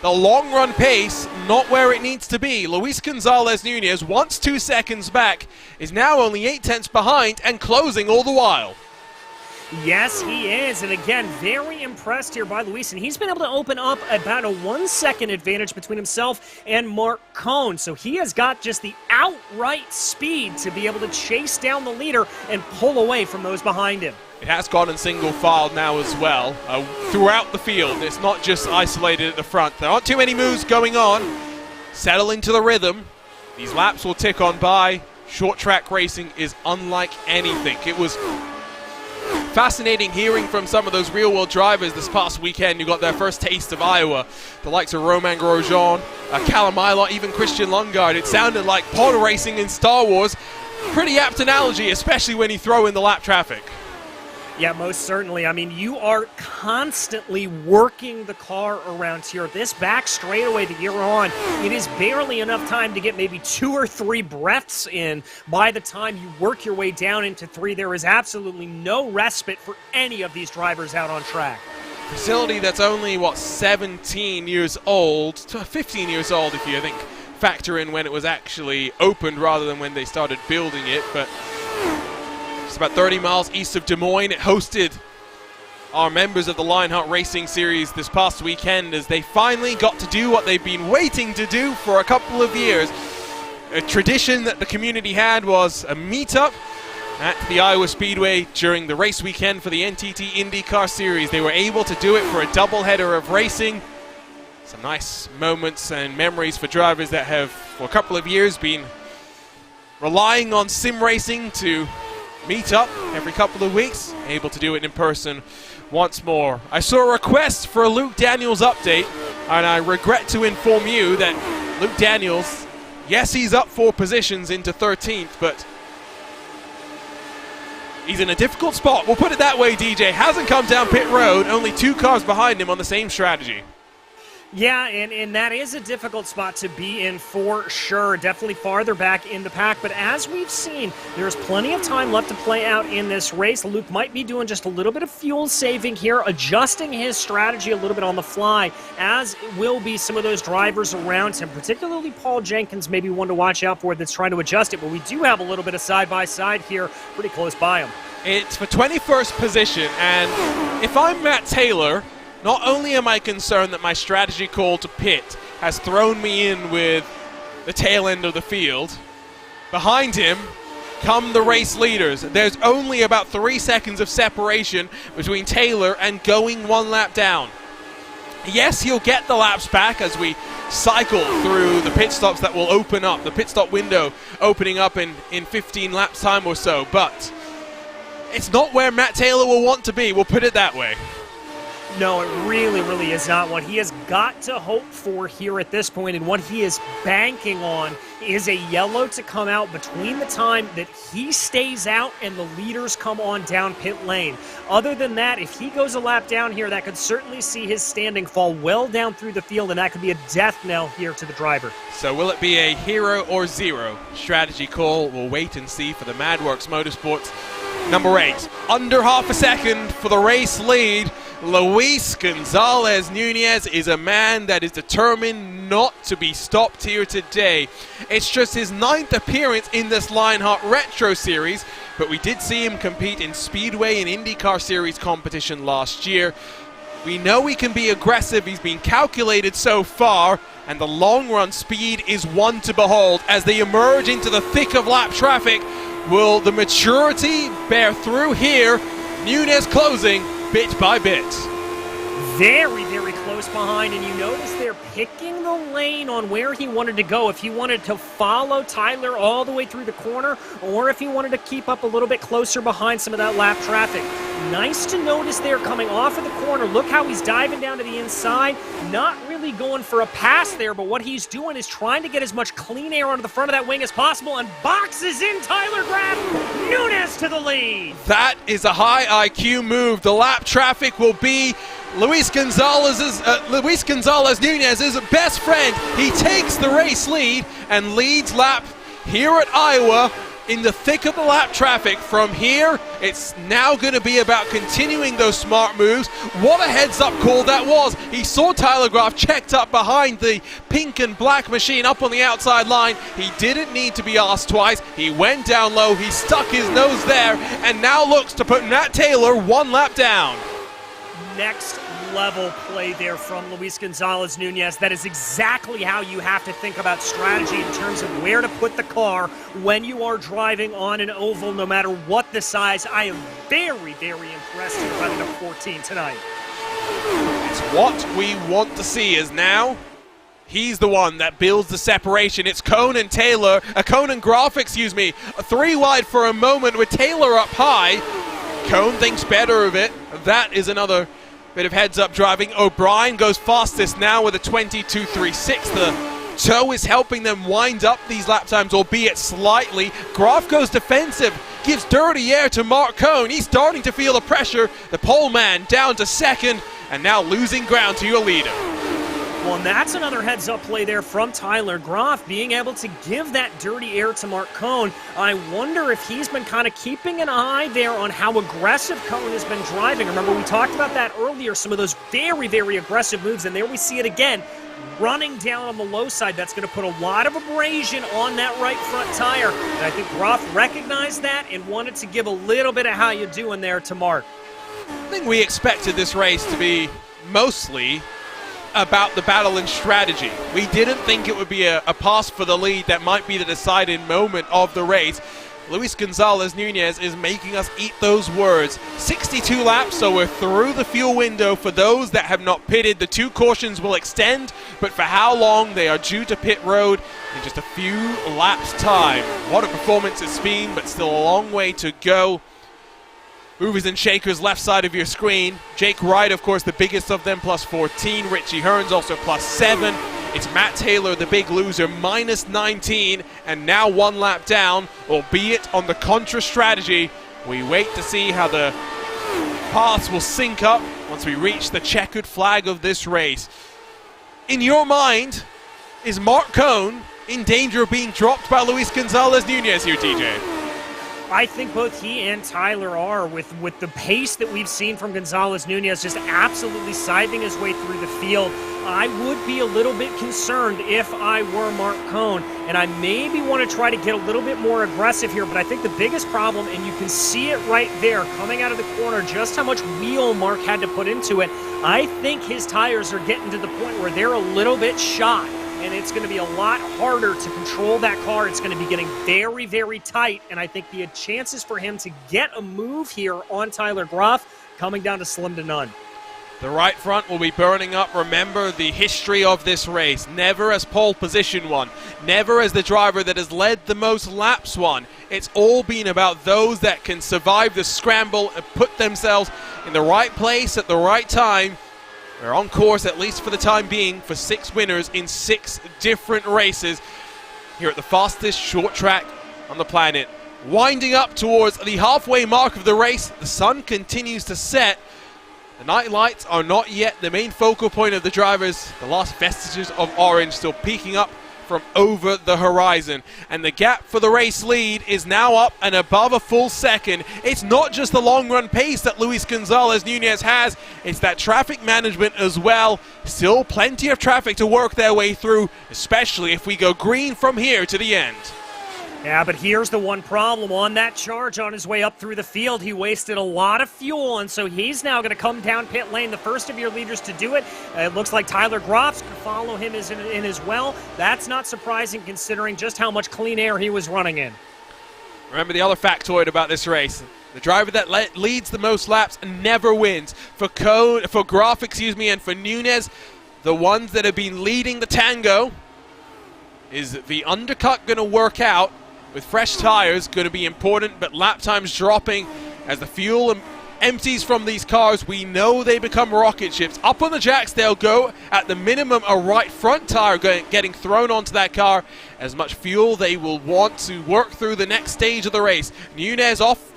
The long run pace, not where it needs to be. Luis Gonzalez Nunez, once 2 seconds back, is now only 8 tenths behind and closing all the while. Yes, he is. And again, very impressed here by Luis. And he's been able to open up about a 1 second advantage between himself and Mark Cohn. So he has got just the outright speed to be able to chase down the leader and pull away from those behind him. It has gone in single file now as well, throughout the field. It's not just isolated at the front. There aren't too many moves going on. Settle into the rhythm. These laps will tick on by. Short track racing is unlike anything. It was fascinating hearing from some of those real-world drivers this past weekend who got their first taste of Iowa. The likes of Romain Grosjean, Callum Ilott, even Christian Lundgaard. It sounded like pod racing in Star Wars. Pretty apt analogy, especially when you throw in the lap traffic. Yeah, most certainly. I mean, you are constantly working the car around here. This back straightaway that you're on, it is barely enough time to get maybe 2 or 3 breaths in. By the time you work your way down into 3, there is absolutely no respite for any of these drivers out on track. Facility that's only, 17 years old, 15 years old if you, factor in when it was actually opened rather than when they started building it, but it's about 30 miles east of Des Moines. It hosted our members of the Lionheart Racing Series this past weekend as they finally got to do what they've been waiting to do for a couple of years. A tradition that the community had was a meetup at the Iowa Speedway during the race weekend for the NTT IndyCar Series. They were able to do it for a doubleheader of racing. Some nice moments and memories for drivers that have, for a couple of years, been relying on sim racing to meet up every couple of weeks, able to do it in person once more. I saw a request for a Luke Daniels update, and I regret to inform you that Luke Daniels, yes, he's up 4 positions into 13th, but he's in a difficult spot. We'll put it that way, DJ. Hasn't come down pit road, only 2 cars behind him on the same strategy. Yeah, and that is a difficult spot to be in for sure. Definitely farther back in the pack. But as we've seen, there's plenty of time left to play out in this race. Luke might be doing just a little bit of fuel saving here, adjusting his strategy a little bit on the fly, as will be some of those drivers around him, particularly Paul Jenkins, maybe one to watch out for that's trying to adjust it. But we do have a little bit of side-by-side here pretty close by him. It's for 21st position, and if I'm Matt Taylor, not only am I concerned that my strategy call to pit has thrown me in with the tail end of the field, behind him come the race leaders. There's only about 3 seconds of separation between Taylor and going 1 lap down. Yes, he'll get the laps back as we cycle through the pit stops that will open up, the pit stop window opening up in 15 laps time or so, but it's not where Matt Taylor will want to be, we'll put it that way. No, it really, really is not. What he has got to hope for here at this point, and what he is banking on, is a yellow to come out between the time that he stays out and the leaders come on down pit lane. Other than that, if he goes a lap down here, that could certainly see his standing fall well down through the field, and that could be a death knell here to the driver. So will it be a hero or zero strategy call? We'll wait and see for the MadWorks Motorsports. Number 8, under half a second for the race lead. Luis Gonzalez Nunez is a man that is determined not to be stopped here today. It's just his 9th appearance in this Lionheart Retro Series, but we did see him compete in Speedway and IndyCar Series competition last year. We know he can be aggressive, he's been calculated so far, and the long run speed is one to behold. As they emerge into the thick of lap traffic, will the maturity bear through here? Nunez closing bit by bit. Very, very close behind, and you notice they're picking the lane on where he wanted to go. If he wanted to follow Tyler all the way through the corner, or if he wanted to keep up a little bit closer behind some of that lap traffic. Nice to notice they're coming off of the corner. Look how he's diving down to the inside. Not really going for a pass there, but what he's doing is trying to get as much clean air onto the front of that wing as possible, and boxes in Tyler Graff. Nunez to the lead. That is a high IQ move. The lap traffic will be Luis Gonzalez Nunez's best friend. He takes the race lead and leads lap here at Iowa in the thick of the lap traffic. From here, it's now going to be about continuing those smart moves. What a heads-up call that was. He saw Tyler Graf checked up behind the pink and black machine up on the outside line. He didn't need to be asked twice. He went down low, he stuck his nose there, and now looks to put Matt Taylor one lap down. Next level play there from Luis Gonzalez Nunez. That is exactly how you have to think about strategy in terms of where to put the car when you are driving on an oval, no matter what the size. I am very, very impressed here by the number 14 tonight. It's what we want to see, is now he's the one that builds the separation. It's Cone and Taylor, Cone and Graf, excuse me, 3 wide for a moment with Taylor up high. Cone thinks better of it. That is another bit of heads-up driving. O'Brien goes fastest now with a 22.36. The toe is helping them wind up these lap times, albeit slightly. Graf goes defensive, gives dirty air to Mark Cone. He's starting to feel the pressure. The pole man down to second, and now losing ground to your leader. Well, and that's another heads-up play there from Tyler Graf, being able to give that dirty air to Mark Cone. I wonder if he's been kind of keeping an eye there on how aggressive Cone has been driving. Remember, we talked about that earlier, some of those very, very aggressive moves, and there we see it again, running down on the low side. That's going to put a lot of abrasion on that right front tire. And I think Graf recognized that and wanted to give a little bit of how you doing there to Mark. I think we expected this race to be mostly about the battle and strategy. We didn't think it would be a pass for the lead that might be the deciding moment of the race. Luis Gonzalez Nunez is making us eat those words. 62 laps, so we're through the fuel window for those that have not pitted. The 2 cautions will extend, but for how long? They are due to pit road in just a few laps time. What a performance it's been, but still a long way to go. Movers and shakers left side of your screen. Jake Wright, of course, the biggest of them, plus 14. Richie Hearns also plus 7. It's Matt Taylor, the big loser, minus 19, and now 1 lap down, albeit on the contra strategy. We wait to see how the paths will sync up once we reach the checkered flag of this race. In your mind, is Mark Cone in danger of being dropped by Luis Gonzalez Nunez here, TJ? I think both he and Tyler are, with the pace that we've seen from Gonzalez Nunez just absolutely scything his way through the field. I would be a little bit concerned if I were Mark Cone, and I maybe want to try to get a little bit more aggressive here, but I think the biggest problem, and you can see it right there coming out of the corner, just how much wheel Mark had to put into it. I think his tires are getting to the point where they're a little bit shot, and it's going to be a lot harder to control that car. It's going to be getting very, very tight, and I think the chances for him to get a move here on Tyler Graf coming down to slim to none. The right front will be burning up. Remember the history of this race. Never as pole position one. Never as the driver that has led the most laps one. It's all been about those that can survive the scramble and put themselves in the right place at the right time. We're on course, at least for the time being, for 6 winners in 6 different races here at the fastest short track on the planet. Winding up towards the halfway mark of the race, the sun continues to set. The night lights are not yet the main focal point of the drivers. The last vestiges of orange still peeking up from over the horizon. And the gap for the race lead is now up and above a full second. It's not just the long run pace that Luis Gonzalez Nunez has, it's that traffic management as well. Still plenty of traffic to work their way through, especially if we go green from here to the end. Yeah, but here's the one problem. On that charge on his way up through the field, he wasted a lot of fuel, and so he's now going to come down pit lane, the first of your leaders to do it. It looks like Tyler Graf's going to follow him in as well. That's not surprising considering just how much clean air he was running in. Remember the other factoid about this race. The driver that leads the most laps never wins. For Graf, and for Nunez, the ones that have been leading the tango, is the undercut going to work out? With fresh tires, going to be important, but lap times dropping as the fuel empties from these cars. We know they become rocket ships. Up on the jacks, they'll go. At the minimum, a right front tire getting thrown onto that car. As much fuel they will want to work through the next stage of the race. Nunez off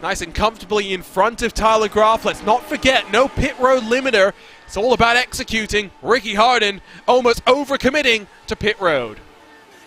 nice and comfortably in front of Tyler Graf. Let's not forget, no pit road limiter. It's all about executing. Ricky Harden almost overcommitting to pit road.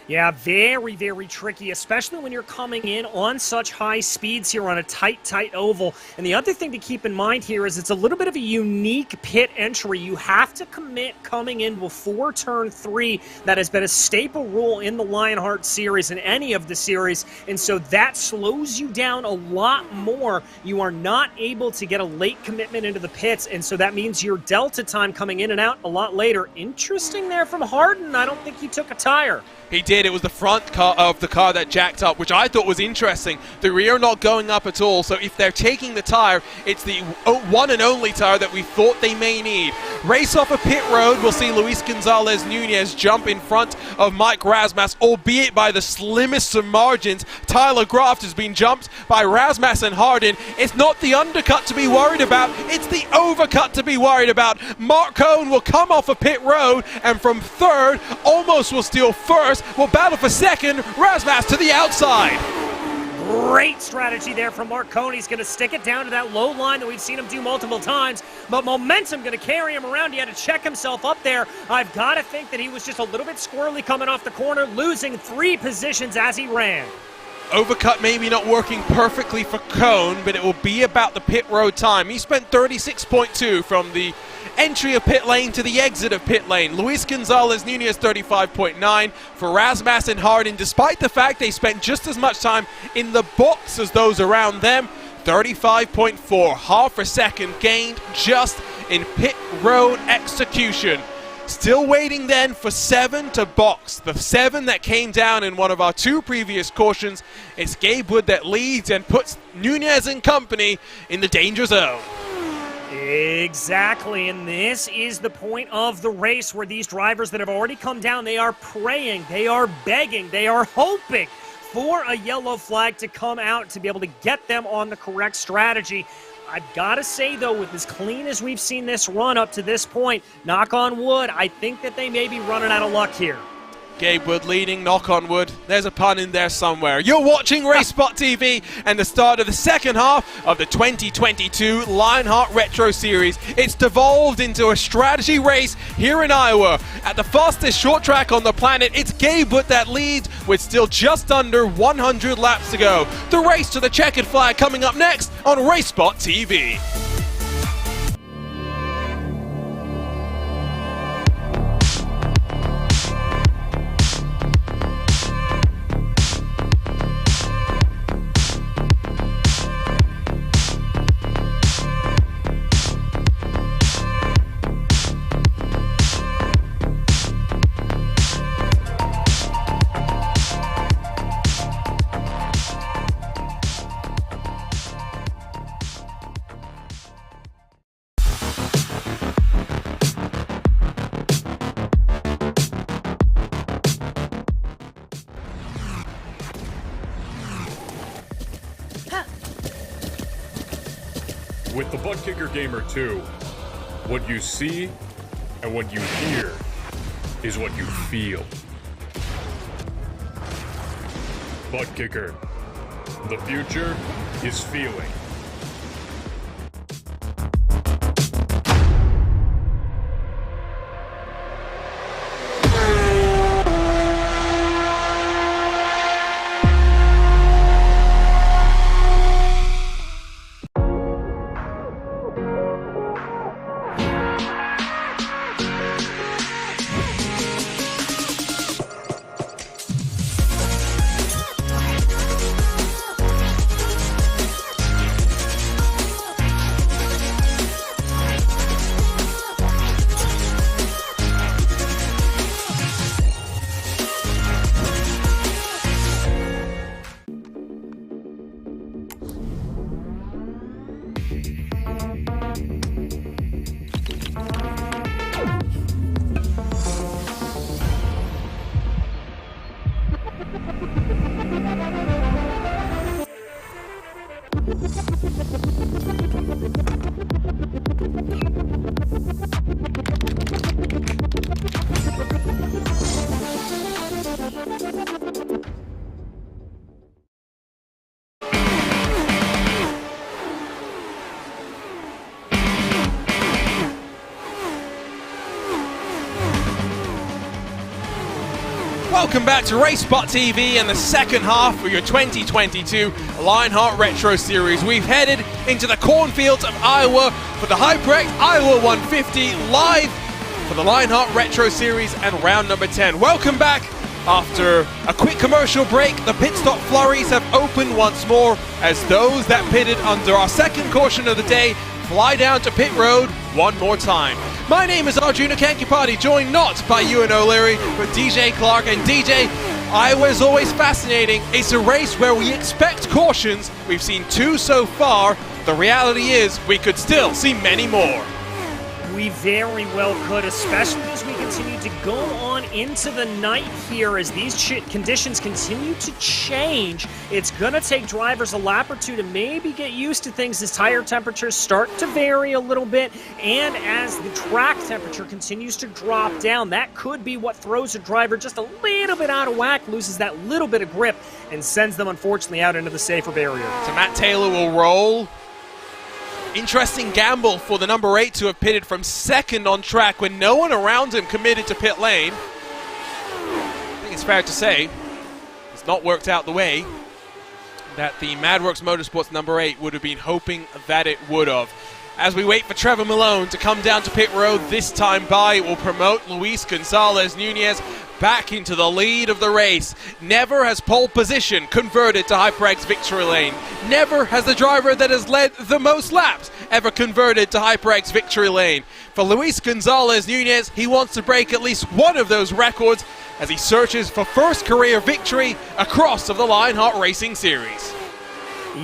Yeah, very, very tricky, especially when you're coming in on such high speeds here on a tight oval. And the other thing to keep in mind here is it's a little bit of a unique pit entry. You have to commit coming in before turn 3. That has been a staple rule in the Lionheart series, in any of the series. And so that slows you down a lot more. You are not able to get a late commitment into the pits, and so that means your delta time coming in and out a lot later. Interesting there from Harden. I don't think he took a tire. He did. It was the front car of the car that jacked up, which I thought was interesting. The rear not going up at all, so if they're taking the tire, it's the one and only tire that we thought they may need. Race off a pit road, we'll see Luis Gonzalez Nunez jump in front of Mike Razmas, albeit by the slimmest of margins. Tyler Graft has been jumped by Razmas and Harden. It's not the undercut to be worried about, it's the overcut to be worried about. Mark Cohn will come off a pit road, and from third, almost will steal first, will battle for second. Razmas to the outside. Great strategy there from Mark Cohn. He's going to stick it down to that low line that we've seen him do multiple times, but momentum going to carry him around. He had to check himself up there. I've got to think that he was just a little bit squirrely coming off the corner, losing 3 positions as he ran. Overcut maybe not working perfectly for Cohn, but it will be about the pit road time. He spent 36.2 from the entry of pit lane to the exit of pit lane. Luis Gonzalez Nunez 35.9 for Razmas and Harden, despite the fact they spent just as much time in the box as those around them. 35.4, half a second gained just in pit road execution. Still waiting then for 7 to box. The 7 that came down in one of our 2 previous cautions. It's Gabe Wood that leads and puts Nunez and company in the danger zone. Exactly, and this is the point of the race where these drivers that have already come down, they are praying, they are begging, they are hoping for a yellow flag to come out to be able to get them on the correct strategy. I've got to say, though, with as clean as we've seen this run up to this point, knock on wood, I think that they may be running out of luck here. Gabe Wood leading, knock on wood. There's a pun in there somewhere. You're watching RaceSpotTV and the start of the second half of the 2022 Lionheart Retro Series. It's devolved into a strategy race here in Iowa. At the fastest short track on the planet, it's Gabe Wood that leads with still just under 100 laps to go. The race to the checkered flag coming up next on RaceSpotTV. With the Butt Kicker Gamer 2, what you see and what you hear is what you feel. Butt Kicker. The future is feeling. Welcome back to RaceSpotTV and the second half of your 2022 Lionheart Retro Series. We've headed into the cornfields of Iowa for the HyperX Iowa 150 live for the Lionheart Retro Series and round number 10. Welcome back. After a quick commercial break, the pit stop flurries have opened once more as those that pitted under our second caution of the day fly down to pit road one more time. My name is Arjuna Kankipati, joined not by Ewan O'Leary, but DJ Clark. And DJ, Iowa is always fascinating. It's a race where we expect cautions. We've seen 2 so far. The reality is we could still see many more. We very well could, especially as we continue to go on into the night here. As these conditions continue to change, it's going to take drivers a lap or two to maybe get used to things as tire temperatures start to vary a little bit, and as the track temperature continues to drop down. That could be what throws a driver just a little bit out of whack, loses that little bit of grip, and sends them, unfortunately, out into the safer barrier. So Matt Taylor will roll. Interesting gamble for the number 8 to have pitted from second on track when no one around him committed to pit lane. I think it's fair to say it's not worked out the way that the MadWorks Motorsports number 8 would have been hoping that it would have. As we wait for Trevor Malone to come down to pit road this time by, it will promote Luis Gonzalez Nunez back into the lead of the race. Never has pole position converted to HyperX victory lane. Never has the driver that has led the most laps ever converted to HyperX victory lane. For Luis Gonzalez Nunez, he wants to break at least one of those records as he searches for first career victory across of the Lionheart Racing Series.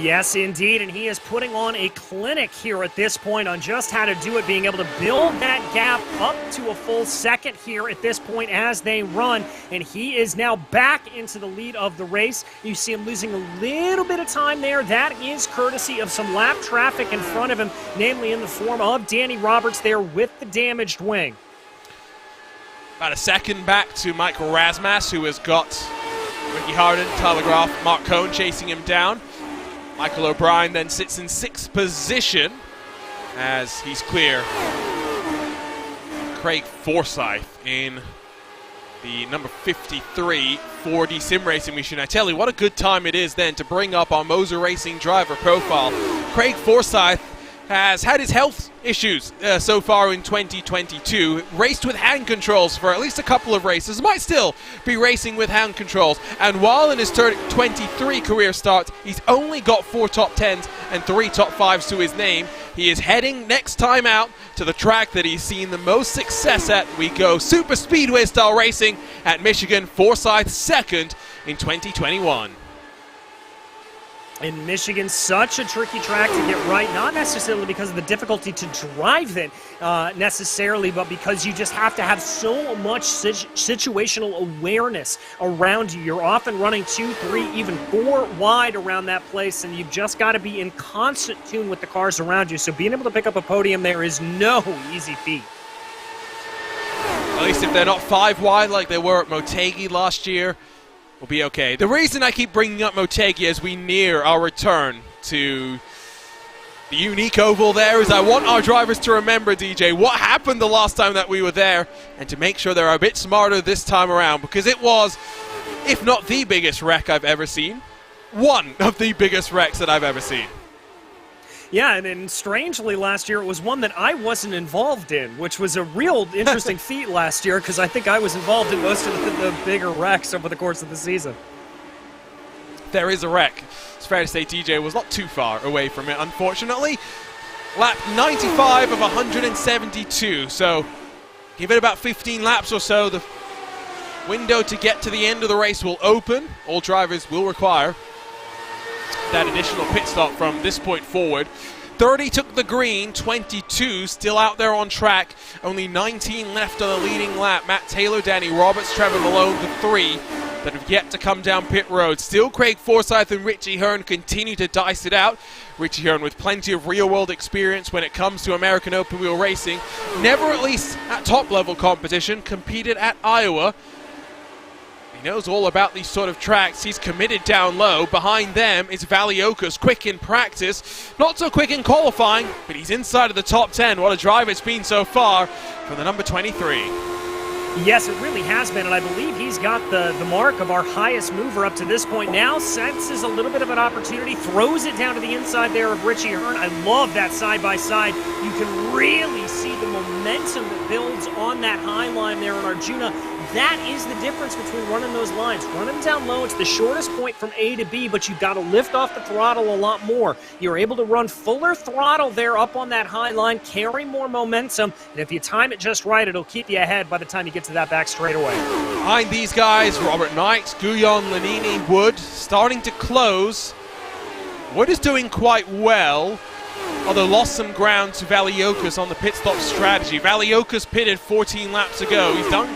Yes, indeed, and he is putting on a clinic here at this point on just how to do it, being able to build that gap up to a full second here at this point as they run, and he is now back into the lead of the race. You see him losing a little bit of time there. That is courtesy of some lap traffic in front of him, namely in the form of Danny Roberts there with the damaged wing. About a second back to Michael Rasmussen, who has got Ricky Harden, Tyler Groff, Mark Cohn chasing him down. Michael O'Brien then sits in 6th position as he's clear. Craig Forsyth in the number 53 4D Sim Racing machine. I tell you, what a good time it is then to bring up our Moser Racing driver profile. Craig Forsyth has had his health issues so far in 2022. Raced with hand controls for at least a couple of races. Might still be racing with hand controls. And while in his 23 career starts, he's only got 4 top 10s and 3 top 5s to his name. He is heading next time out to the track that he's seen the most success at. We go super speedway style racing at Michigan. Forsyth second in 2021. In Michigan, such a tricky track to get right, not necessarily because of the difficulty to drive it necessarily, but because you just have to have so much situational awareness around you. You're often running 2, 3, even 4 wide around that place, and you've just got to be in constant tune with the cars around you. So being able to pick up a podium there is no easy feat. At least if they're not 5 wide like they were at Motegi last year, we'll be okay. The reason I keep bringing up Motegi as we near our return to the unique oval there is I want our drivers to remember, DJ, what happened the last time that we were there, and to make sure they're a bit smarter this time around, because it was, if not the biggest wreck I've ever seen, one of the biggest wrecks that I've ever seen. Yeah, and strangely last year it was one that I wasn't involved in, which was a real interesting feat last year because I think I was involved in most of the bigger wrecks over the course of the season. There is a wreck. It's fair to say DJ was not too far away from it, unfortunately. Lap 95 of 172, so give it about 15 laps or so. The window to get to the end of the race will open. All drivers will require that additional pit stop from this point forward. 30 took the green, 22 still out there on track. Only 19 left on the leading lap. Matt Taylor, Danny Roberts, Trevor Malone, the 3 that have yet to come down pit road. Still Craig Forsyth and Richie Hearn continue to dice it out. Richie Hearn with plenty of real-world experience when it comes to American open wheel racing. Never, at least at top-level competition, competed at Iowa. He knows all about these sort of tracks. He's committed down low. Behind them is Valiokas, quick in practice. Not so quick in qualifying, but he's inside of the top 10. What a drive it's been so far for the number 23. Yes, it really has been, and I believe he's got the mark of our highest mover up to this point. Now senses a little bit of an opportunity, throws it down to the inside there of Richie Hearn. I love that side-by-side. You can really see the momentum that builds on that high line there in Arjuna. That is the difference between running those lines. Running down low, it's the shortest point from A to B, but you've got to lift off the throttle a lot more. You're able to run fuller throttle there up on that high line, carry more momentum, and if you time it just right, it'll keep you ahead by the time you get to that back straightaway. Behind these guys, Robert Knight, Guyon, Lanini, Wood starting to close. Wood is doing quite well, although lost some ground to Valiokas on the pit stop strategy. Valiokas pitted 14 laps ago. He's done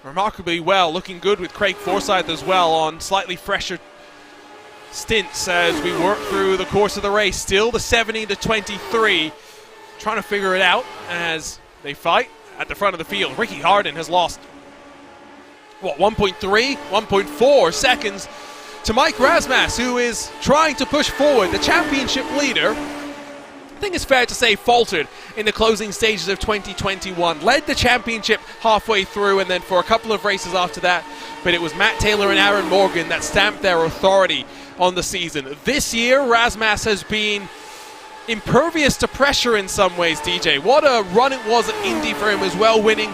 remarkably well, looking good with Craig Forsyth as well on slightly fresher stints as we work through the course of the race. Still the 70-23, trying to figure it out as they fight at the front of the field. Ricky Harden has lost, 1.3, 1.4 seconds to Mike Razmas, who is trying to push forward. The championship leader, I think it's fair to say, faltered in the closing stages of 2021. Led the championship halfway through and then for a couple of races after that, but it was Matt Taylor and Aaron Morgan that stamped their authority on the season. This year, Razmas has been impervious to pressure in some ways, DJ. What a run it was at Indy for him as well, winning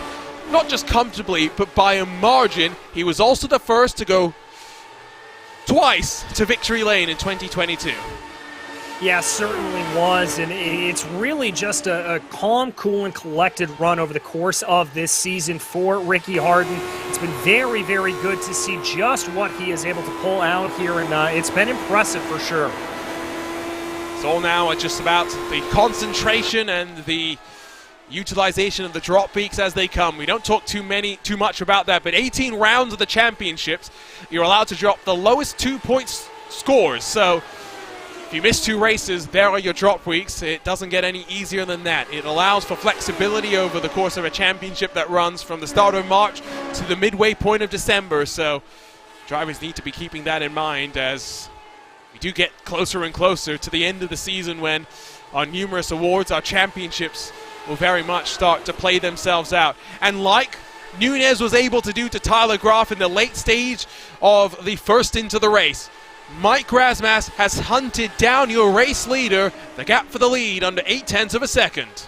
not just comfortably, but by a margin. He was also the first to go twice to victory lane in 2022. Yeah, certainly was, and it's really just a calm, cool, and collected run over the course of this season for Ricky Harden. It's been very, very good to see just what he is able to pull out here, and it's been impressive for sure. It's all now just about the concentration and the utilization of the drop peaks as they come. We don't talk too much about that, but 18 rounds of the championships, you're allowed to drop the lowest 2 points scores. So if you miss 2 races, there are your drop weeks. It doesn't get any easier than that. It allows for flexibility over the course of a championship that runs from the start of March to the midway point of December. So drivers need to be keeping that in mind as we do get closer and closer to the end of the season, when our numerous awards, our championships, will very much start to play themselves out. And like Nunez was able to do to Tyler Graf in the late stage of the first into the race, Mike Razmas has hunted down your race leader. The gap for the lead under 0.8 of a second.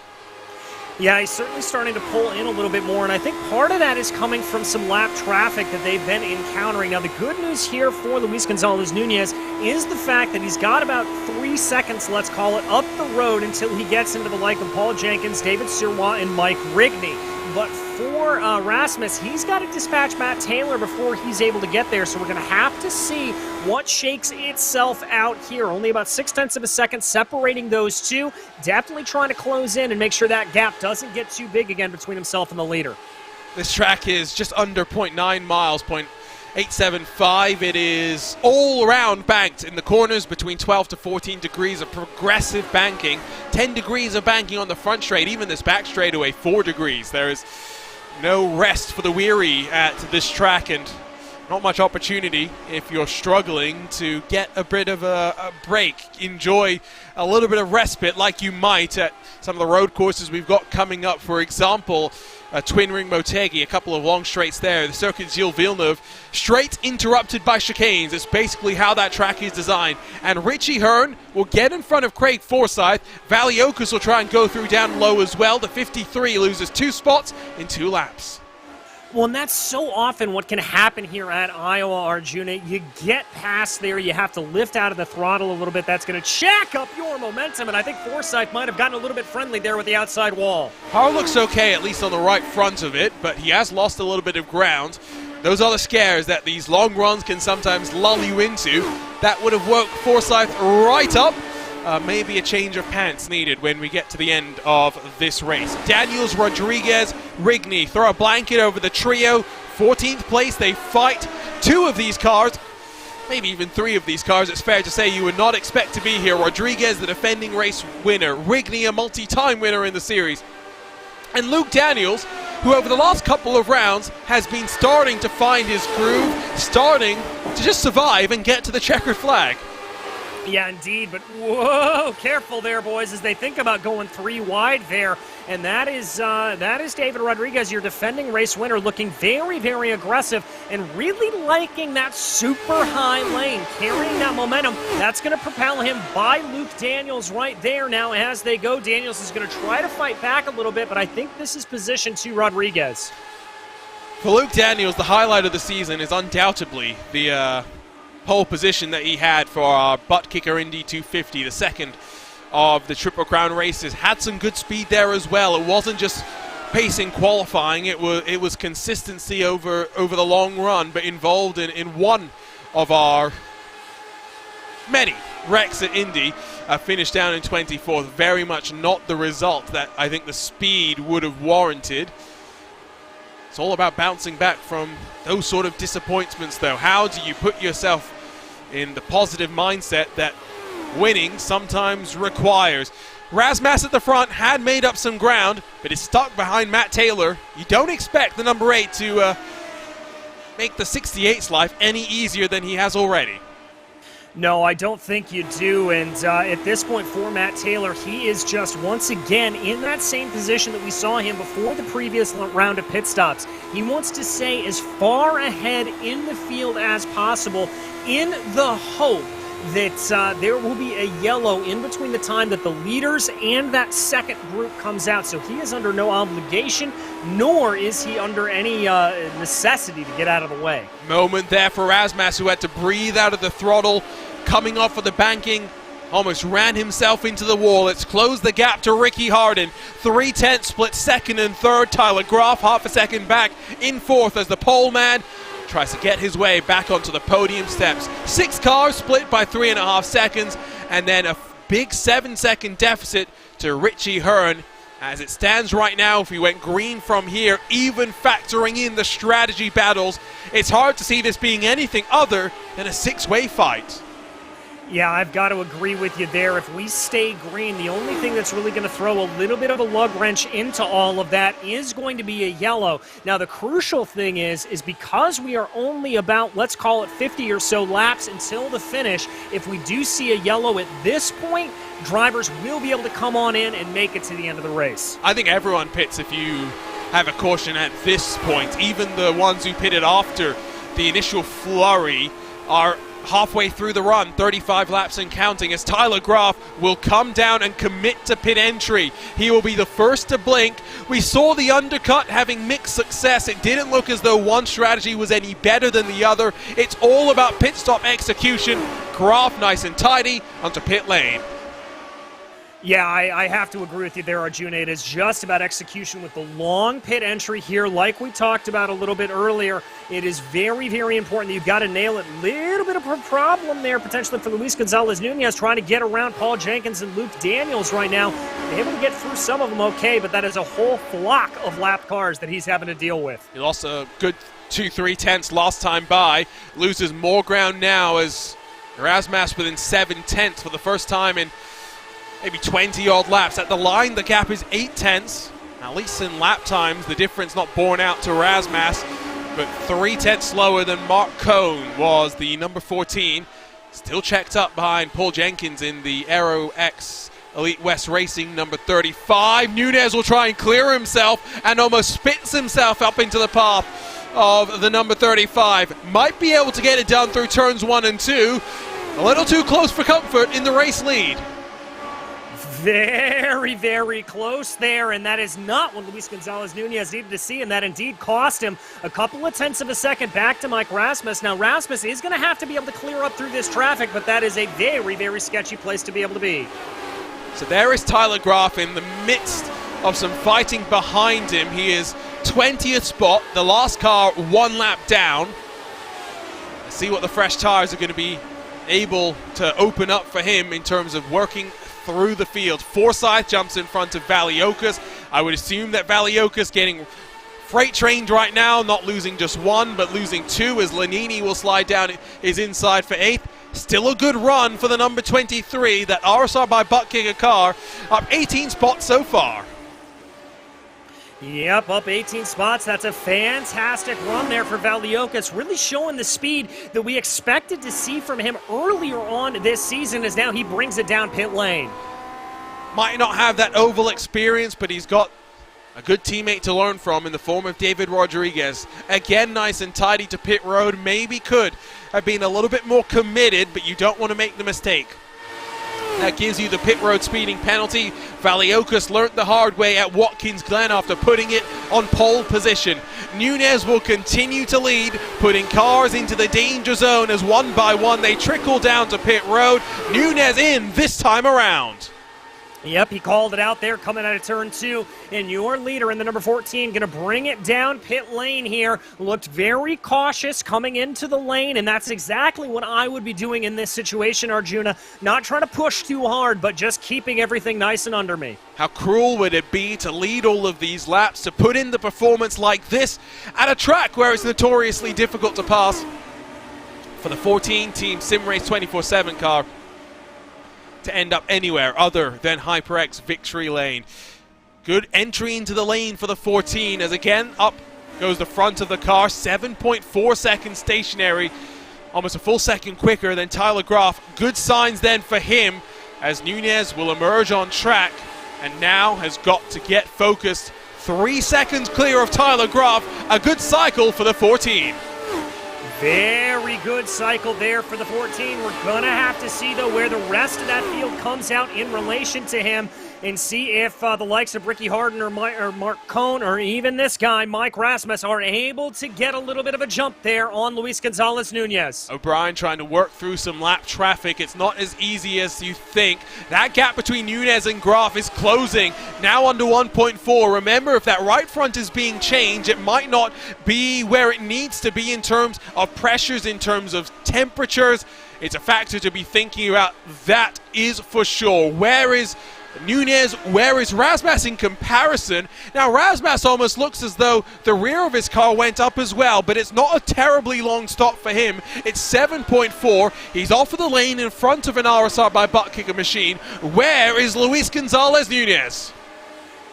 Yeah, he's certainly starting to pull in a little bit more, and I think part of that is coming from some lap traffic that they've been encountering. Now, the good news here for Luis Gonzalez Nunez is the fact that he's got about 3 seconds, let's call it, up the road until he gets into the like of Paul Jenkins, David Sirois, and Mike Rigney. But for Rasmus, he's got to dispatch Matt Taylor before he's able to get there, so we're going to have to see what shakes itself out here. Only about 0.6 of a second separating those two. Definitely trying to close in and make sure that gap doesn't get too big again between himself and the leader. This track is just under 0.9 miles, 0.875. It is all around banked in the corners between 12 to 14 degrees of progressive banking. 10 degrees of banking on the front straight, even this back straightaway, 4 degrees. There is no rest for the weary at this track, and not much opportunity if you're struggling to get a bit of a break. Enjoy a little bit of respite like you might at some of the road courses we've got coming up. For example, Twin Ring Motegi, a couple of long straights there. The Circuit Gilles Villeneuve, straight interrupted by chicanes. It's basically how that track is designed. And Richie Hearn will get in front of Craig Forsyth. Valiokas will try and go through down low as well. The 53 loses 2 spots in 2 laps. Well, and that's so often what can happen here at Iowa, Arjuna. You get past there, you have to lift out of the throttle a little bit. That's going to jack up your momentum, and I think Forsyth might have gotten a little bit friendly there with the outside wall. Power looks okay, at least on the right front of it, but he has lost a little bit of ground. Those are the scares that these long runs can sometimes lull you into. That would have woke Forsyth right up. Maybe a change of pants needed when we get to the end of this race. Daniels, Rodriguez, Rigney throw a blanket over the trio. 14th place, they fight 2 of these cars, maybe even 3 of these cars. It's fair to say you would not expect to be here. Rodriguez, the defending race winner. Rigney, a multi-time winner in the series. And Luke Daniels, who over the last couple of rounds has been starting to find his groove, starting to just survive and get to the checkered flag. Yeah, indeed, but whoa, careful there, boys, as they think about going 3 wide there. And that is David Rodriguez, your defending race winner, looking very, very aggressive and really liking that super high lane, carrying that momentum. That's going to propel him by Luke Daniels right there. Now, as they go, Daniels is going to try to fight back a little bit, but I think this is position to Rodriguez. For Luke Daniels, the highlight of the season is undoubtedly the pole position that he had for our butt kicker Indy 250, the second of the Triple Crown races. Had some good speed there as well. It wasn't just pacing qualifying, it was consistency over the long run, but involved in one of our many wrecks at Indy. Finished down in 24th, very much not the result that I think the speed would have warranted. It's all about bouncing back from those sort of disappointments, though. How do you put yourself in the positive mindset that winning sometimes requires? Razmas at the front had made up some ground, but is stuck behind Matt Taylor. You don't expect the number 8 to make the 68's life any easier than he has already. No, I don't think you do, and at this point for Matt Taylor, he is just once again in that same position that we saw him before the previous round of pit stops. He wants to stay as far ahead in the field as possible in the hope that there will be a yellow in between the time that the leaders and that second group comes out. So he is under no obligation, nor is he under any necessity to get out of the way. Moment there for Razmas, who had to breathe out of the throttle, coming off of the banking, almost ran himself into the wall. It's closed the gap to Ricky Harden. 3/10 split second and third. Tyler Groff half a second back in fourth as the pole man tries to get his way back onto the podium steps. 6 cars split by 3.5 seconds, and then a big 7-second deficit to Richie Hearn. As it stands right now, if we went green from here, even factoring in the strategy battles, it's hard to see this being anything other than a 6-way fight. Yeah, I've got to agree with you there. If we stay green, the only thing that's really going to throw a little bit of a lug wrench into all of that is going to be a yellow. Now, the crucial thing is because we are only about, let's call it 50 or so laps until the finish, if we do see a yellow at this point, drivers will be able to come on in and make it to the end of the race. I think everyone pits if you have a caution at this point. Even the ones who pitted after the initial flurry are halfway through the run, 35 laps and counting, as Tyler Groff will come down and commit to pit entry. He will be the first to blink. We saw the undercut having mixed success. It didn't look as though one strategy was any better than the other. It's all about pit stop execution. Groff nice and tidy onto pit lane. Yeah, I have to agree with you there, Arjuna. It is just about execution with the long pit entry here, like we talked about a little bit earlier. It is very, very important that you've got to nail it. Little bit of a problem there potentially for Luis Gonzalez-Nunez trying to get around Paul Jenkins and Luke Daniels right now. Able to get through some of them okay, but that is a whole flock of lap cars that he's having to deal with. He lost a good 2-3 last time by. Loses more ground now as Razmas within 7/10 for the first time in maybe 20-odd laps. At the line, the gap is 8/10. At least in lap times, the difference not borne out to Razmas, but 3/10 slower than Mark Cohn was the number 14. Still checked up behind Paul Jenkins in the Aero X Elite West Racing number 35. Nunez will try and clear himself and almost spits himself up into the path of the number 35. Might be able to get it done through turns 1 and 2. A little too close for comfort in the race lead. Very, very close there, and that is not what Luis Gonzalez-Nunez needed to see, and that indeed cost him a couple of tenths of a second back to Mike Rasmus. Now, Rasmus is going to have to be able to clear up through this traffic, but that is a very, very sketchy place to be able to be. So there is Tyler Groff in the midst of some fighting behind him. He is 20th spot, the last car 1 lap down. Let's see what the fresh tires are going to be able to open up for him in terms of working through the field. Forsyth jumps in front of Valiokas. I would assume that Valiokas getting freight trained right now, not losing just 1, but losing 2, as Lanini will slide down his inside for 8th. Still a good run for the number 23, that RSR by Butt Kicker car, up 18 spots so far. Yep, up 18 spots. That's a fantastic run there for Valiokas, really showing the speed that we expected to see from him earlier on this season, as now he brings it down pit lane. Might not have that oval experience, but he's got a good teammate to learn from in the form of David Rodriguez. Again, nice and tidy to pit road. Maybe could have been a little bit more committed, but you don't want to make the mistake. That gives you the pit road speeding penalty. Valiokas learnt the hard way at Watkins Glen after putting it on pole position. Nunez will continue to lead, putting cars into the danger zone as one by one they trickle down to pit road. Nunez in this time around. Yep, he called it out there coming out of turn 2, and your leader in the number 14 going to bring it down pit lane here. Looked very cautious coming into the lane, and that's exactly what I would be doing in this situation, Arjuna. Not trying to push too hard, but just keeping everything nice and under me. How cruel would it be to lead all of these laps, to put in the performance like this at a track where it's notoriously difficult to pass? For the 14 team Sim Race 24/7 car to end up anywhere other than HyperX victory lane. Good entry into the lane for the 14 as again up goes the front of the car, 7.4 seconds stationary, almost a full second quicker than Tyler Graf. Good signs then for him as Nunez will emerge on track and now has got to get focused. 3 seconds clear of Tyler Graf, a good cycle for the 14. Very good cycle there for the 14. We're going to have to see, though, where the rest of that field comes out in relation to him and see if the likes of Ricky Harden or Mark Cohn or even this guy, Mike Rasmus, are able to get a little bit of a jump there on Luis Gonzalez Nunez. O'Brien trying to work through some lap traffic. It's not as easy as you think. That gap between Nunez and Graf is closing, now under 1.4. Remember, if that right front is being changed, it might not be where it needs to be in terms of pressures, in terms of temperatures. It's a factor to be thinking about, that is for sure. Where is Nunez, where is Rasmus in comparison? Now Rasmus almost looks as though the rear of his car went up as well, but it's not a terribly long stop for him. It's 7.4. He's off of the lane in front of an RSR by Butt Kicker Machine. Where is Luis Gonzalez Nunez?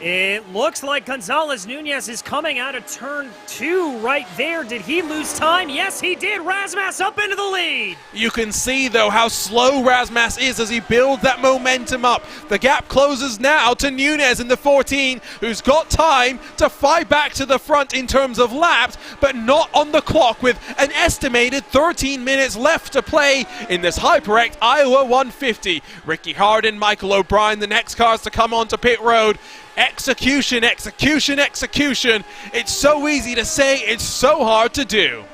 It looks like Gonzalez Nunez is coming out of turn 2 right there. Did he lose time? Yes, he did. Rasmus up into the lead. You can see, though, how slow Rasmus is as he builds that momentum up. The gap closes now to Nunez in the 14, who's got time to fight back to the front in terms of laps, but not on the clock with an estimated 13 minutes left to play in this HyperX Iowa 150. Ricky Harden, Michael O'Brien, the next cars to come onto pit road. Execution, execution, execution. It's so easy to say, it's so hard to do.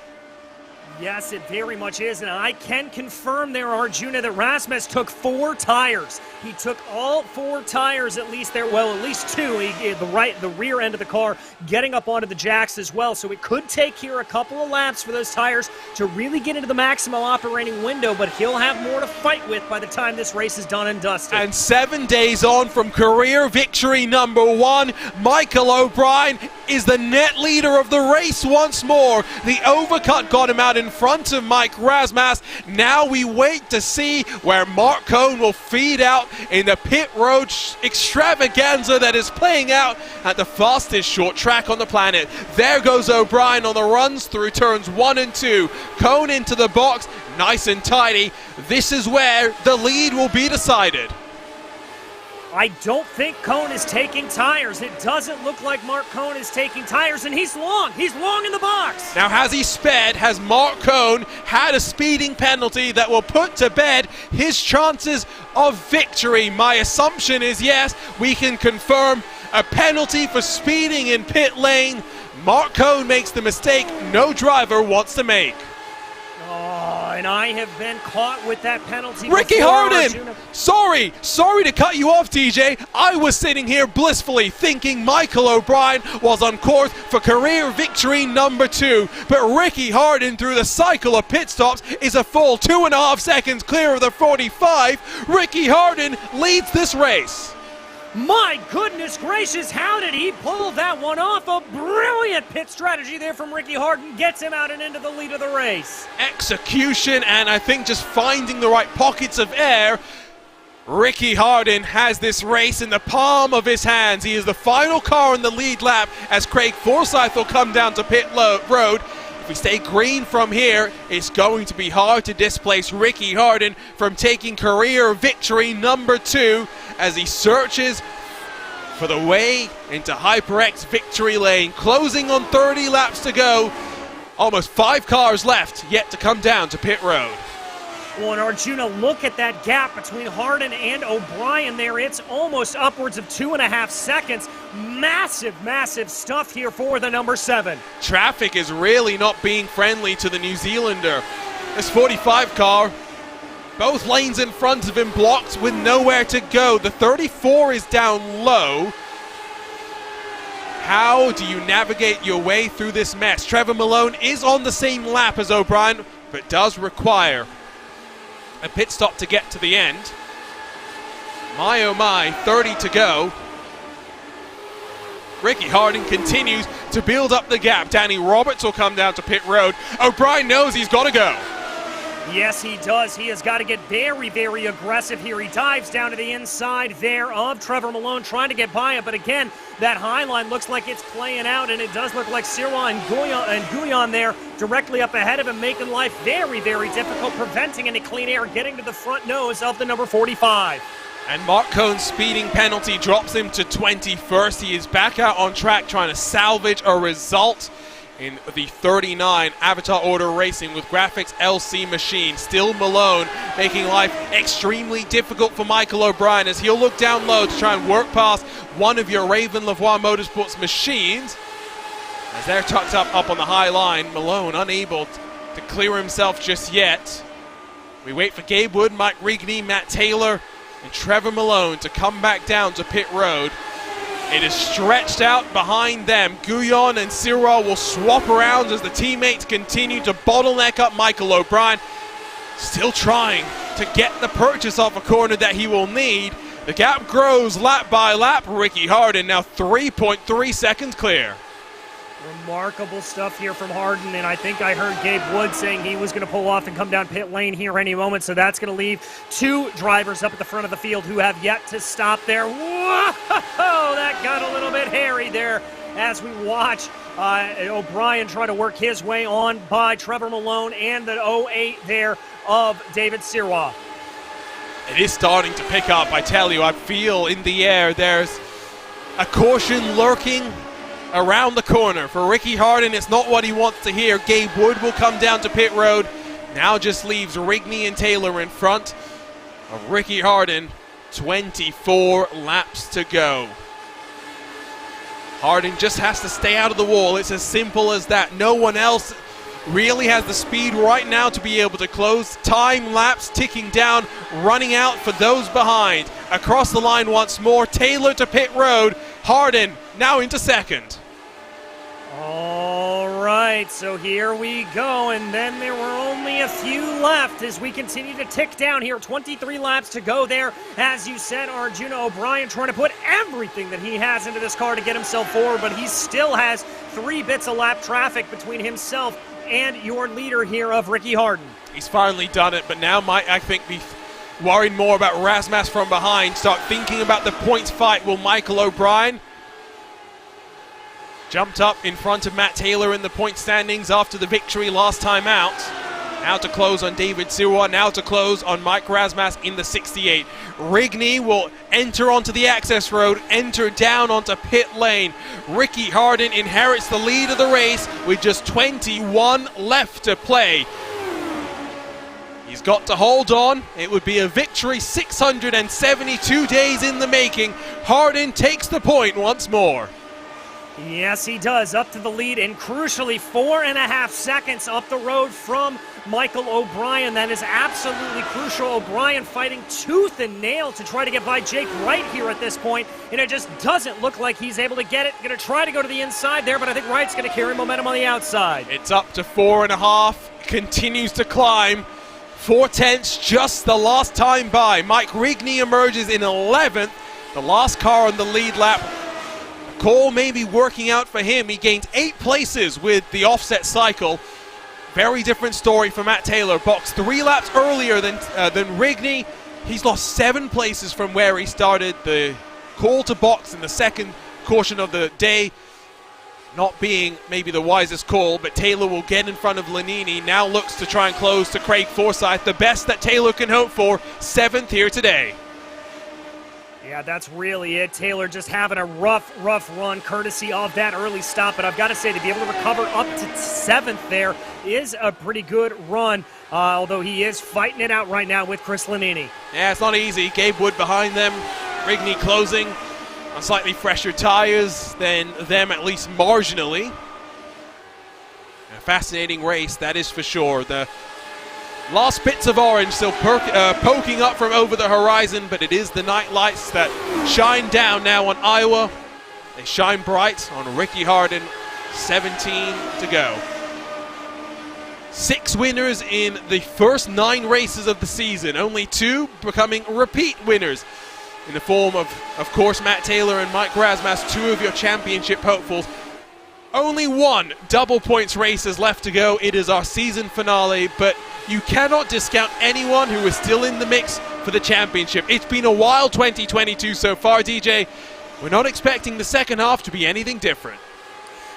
Yes, it very much is, and I can confirm there, Arjuna, that Rasmus took 4 tires. He took all 4 tires, at least there, well, at least 2, the rear end of the car, getting up onto the jacks as well. So it could take here a couple of laps for those tires to really get into the maximum operating window, but he'll have more to fight with by the time this race is done and dusted. And 7 days on from career victory number 1, Michael O'Brien is the net leader of the race once more. The overcut got him out in front of Mike Rasmus. Now we wait to see where Mark Cohn will feed out in the pit road extravaganza that is playing out at the fastest short track on the planet. There goes O'Brien on the runs through turns 1 and 2. Cohn into the box, nice and tidy. This is where the lead will be decided. I don't think Cohn is taking tires. It doesn't look like Mark Cohn is taking tires, and he's long. He's long in the box. Now, has he sped? Has Mark Cohn had a speeding penalty that will put to bed his chances of victory? My assumption is yes. We can confirm a penalty for speeding in pit lane. Mark Cohn makes the mistake no driver wants to make. Oh, and I have been caught with that penalty. Ricky Harden! Sorry to cut you off, TJ. I was sitting here blissfully thinking Michael O'Brien was on course for career victory number 2. But Ricky Harden, through the cycle of pit stops, is a full 2.5 seconds clear of the 45. Ricky Harden leads this race. My goodness gracious, how did he pull that one off? A brilliant pit strategy there from Ricky Harden gets him out and into the lead of the race. Execution, and I think just finding the right pockets of air. Ricky Harden has this race in the palm of his hands. He is the final car on the lead lap as Craig Forsyth will come down to pit road. If we stay green from here, it's going to be hard to displace Ricky Harden from taking career victory number 2 as he searches for the way into HyperX victory lane. Closing on 30 laps to go. Almost 5 cars left yet to come down to pit road. Well, and Arjuna, look at that gap between Harden and O'Brien there. It's almost upwards of 2.5 seconds. Massive, massive stuff here for the number 7. Traffic is really not being friendly to the New Zealander. This 45 car, both lanes in front of him blocked with nowhere to go. The 34 is down low. How do you navigate your way through this mess? Trevor Malone is on the same lap as O'Brien, but does require a pit stop to get to the end. My oh my, 30 to go. Ricky Harden continues to build up the gap. Danny Roberts will come down to pit road. O'Brien knows he's got to go. Yes, he does. He has got to get very, very aggressive here. He dives down to the inside there of Trevor Malone, trying to get by it. But again, that high line looks like it's playing out, and it does look like Sirwa and Guyon there directly up ahead of him, making life very, very difficult, preventing any clean air, getting to the front nose of the number 45. And Mark Cohn's speeding penalty drops him to 21st. He is back out on track trying to salvage a result in the 39 Avatar Order Racing with Graphics LC machine. Still Malone making life extremely difficult for Michael O'Brien as he'll look down low to try and work past one of your Raven Lavoie Motorsports machines. As they're tucked up on the high line, Malone unable to clear himself just yet. We wait for Gabe Wood, Mike Rigney, Matt Taylor, and Trevor Malone to come back down to pit road. It is stretched out behind them. Guyon and Sirwa will swap around as the teammates continue to bottleneck up Michael O'Brien. Still trying to get the purchase off a corner that he will need. The gap grows lap by lap. Ricky Harden now 3.3 seconds clear. Remarkable stuff here from Harden, and I think I heard Gabe Wood saying he was going to pull off and come down pit lane here any moment, so that's going to leave 2 drivers up at the front of the field who have yet to stop there. Whoa, that got a little bit hairy there as we watch O'Brien try to work his way on by Trevor Malone and the 08 there of David Sirwa. It is starting to pick up, I tell you. I feel in the air there's a caution lurking around the corner. For Ricky Harden, it's not what he wants to hear. Gabe Wood will come down to pit road. Now just leaves Rigney and Taylor in front of Ricky Harden. 24 laps to go. Harden just has to stay out of the wall. It's as simple as that. No one else really has the speed right now to be able to close. Time lapse ticking down, running out for those behind. Across the line once more. Taylor to pit road. Harden now into second. All right, so here we go, and then there were only a few left as we continue to tick down here. 23 laps to go there. As you said, Arjuna O'Brien trying to put everything that he has into this car to get himself forward, but he still has 3 bits of lap traffic between himself and your leader here of Ricky Harden. He's finally done it, but now might, I think, be worried more about Razmas from behind. Start thinking about the points fight. Will Michael O'Brien jumped up in front of Matt Taylor in the point standings after the victory last time out. Now to close on David Sirwa, now to close on Mike Razmas in the 68. Rigney will enter onto the access road, enter down onto pit lane. Ricky Harden inherits the lead of the race with just 21 left to play. He's got to hold on. It would be a victory 672 days in the making. Harden takes the point once more. Yes, he does. Up to the lead, and crucially 4.5 seconds up the road from Michael O'Brien. That is absolutely crucial. O'Brien fighting tooth and nail to try to get by Jake Wright here at this point, and it just doesn't look like he's able to get it. Going to try to go to the inside there, but I think Wright's going to carry momentum on the outside. It's up to 4.5. Continues to climb. 4/10, just the last time by. Mike Rigney emerges in 11th. The last car on the lead lap. Cole may be working out for him. He gained 8 places with the offset cycle. Very different story for Matt Taylor. Boxed 3 laps earlier than Rigney. He's lost 7 places from where he started. The call to box in the second caution of the day not being maybe the wisest call, but Taylor will get in front of Lanini. Now looks to try and close to Craig Forsyth. The best that Taylor can hope for, 7th here today. Yeah, that's really it. Taylor just having a rough run courtesy of that early stop. But I've got to say, to be able to recover up to 7th there is a pretty good run, although he is fighting it out right now with Chris Lanini. Yeah, it's not easy. Gabe Wood behind them. Rigney closing on slightly fresher tires than them, at least marginally. A fascinating race, that is for sure. The last bits of orange still poking up from over the horizon, but it is the night lights that shine down now on Iowa. They shine bright on Ricky Harden. 17 to go. 6 winners in the first 9 races of the season. Only 2 becoming repeat winners in the form of course, Matt Taylor and Mike Rasmussen, 2 of your championship hopefuls. Only 1 double points race is left to go. It is our season finale, but you cannot discount anyone who is still in the mix for the championship. It's been a wild 2022 so far, DJ. We're not expecting the second half to be anything different.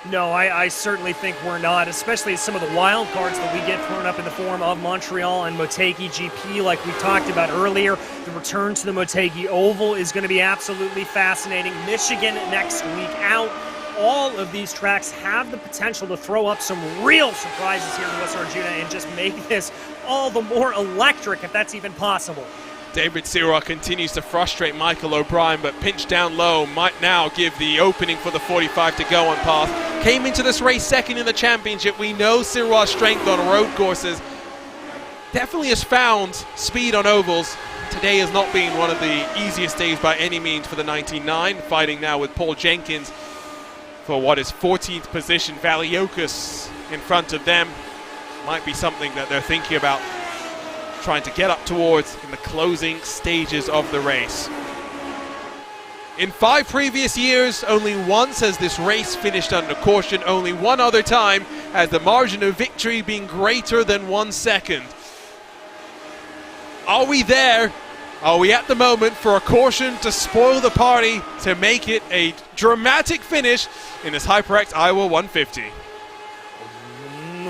No, I certainly think we're not, especially some of the wild cards that we get thrown up in the form of Montreal and Motegi GP like we talked about earlier. The return to the Motegi Oval is going to be absolutely fascinating. Michigan next week out. All of these tracks have the potential to throw up some real surprises here in West Arjuna and just make this all the more electric, if that's even possible. David Sirach continues to frustrate Michael O'Brien, but pinched down low might now give the opening for the 45 to go on path. Came into this race second in the championship. We know Sirach's strength on road courses. Definitely has found speed on ovals. Today has not been one of the easiest days by any means for the 99. Fighting now with Paul Jenkins for what is 14th position. Valiokas in front of them. Might be something that they're thinking about trying to get up towards in the closing stages of the race. In 5 previous years, only once has this race finished under caution. Only one other time has the margin of victory been greater than 1 second. Are we there? Are we at the moment for a caution to spoil the party, to make it a dramatic finish in this HyperX Iowa 150?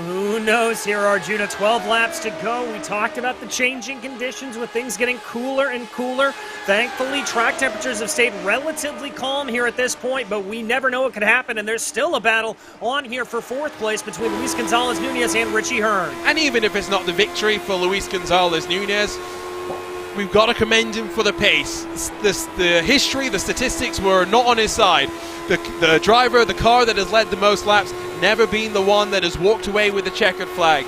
Who knows here, Arjuna? 12 laps to go. We talked about the changing conditions with things getting cooler and cooler. Thankfully, track temperatures have stayed relatively calm here at this point, but we never know what could happen, and there's still a battle on here for 4th place between Luis Gonzalez Nunez and Richie Hearn. And even if it's not the victory for Luis Gonzalez Nunez, we've got to commend him for the pace. The history, the statistics were not on his side. The driver, the car that has led the most laps, never been the one that has walked away with the checkered flag.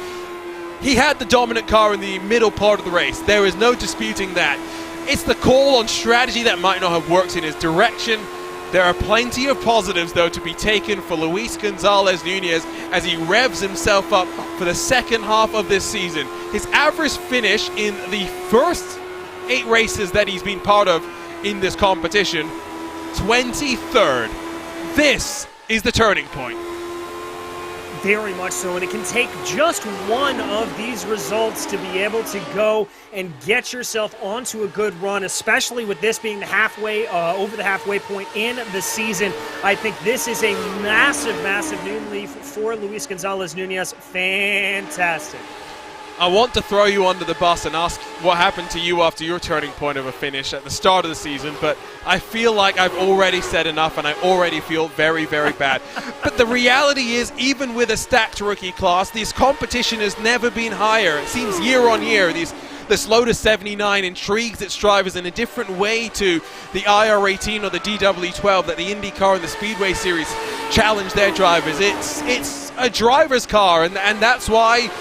He had the dominant car in the middle part of the race. There is no disputing that. It's the call on strategy that might not have worked in his direction. There are plenty of positives, though, to be taken for Luis Gonzalez Nunez as he revs himself up for the second half of this season. His average finish in the first 8 races that he's been part of in this competition, 23rd. This is the turning point. Very much so, and it can take just one of these results to be able to go and get yourself onto a good run, especially with this being the halfway, over the halfway point in the season. I think this is a massive new leaf for Luis Gonzalez Nunez. Fantastic. I want to throw you under the bus and ask what happened to you after your turning point of a finish at the start of the season, but I feel like I've already said enough and I already feel very bad. But the reality is, even with a stacked rookie class, this competition has never been higher. It seems year on year, this Lotus 79 intrigues its drivers in a different way to the IR18 or the DW12 that the IndyCar and the Speedway Series challenge their drivers. It's a driver's car, and that's why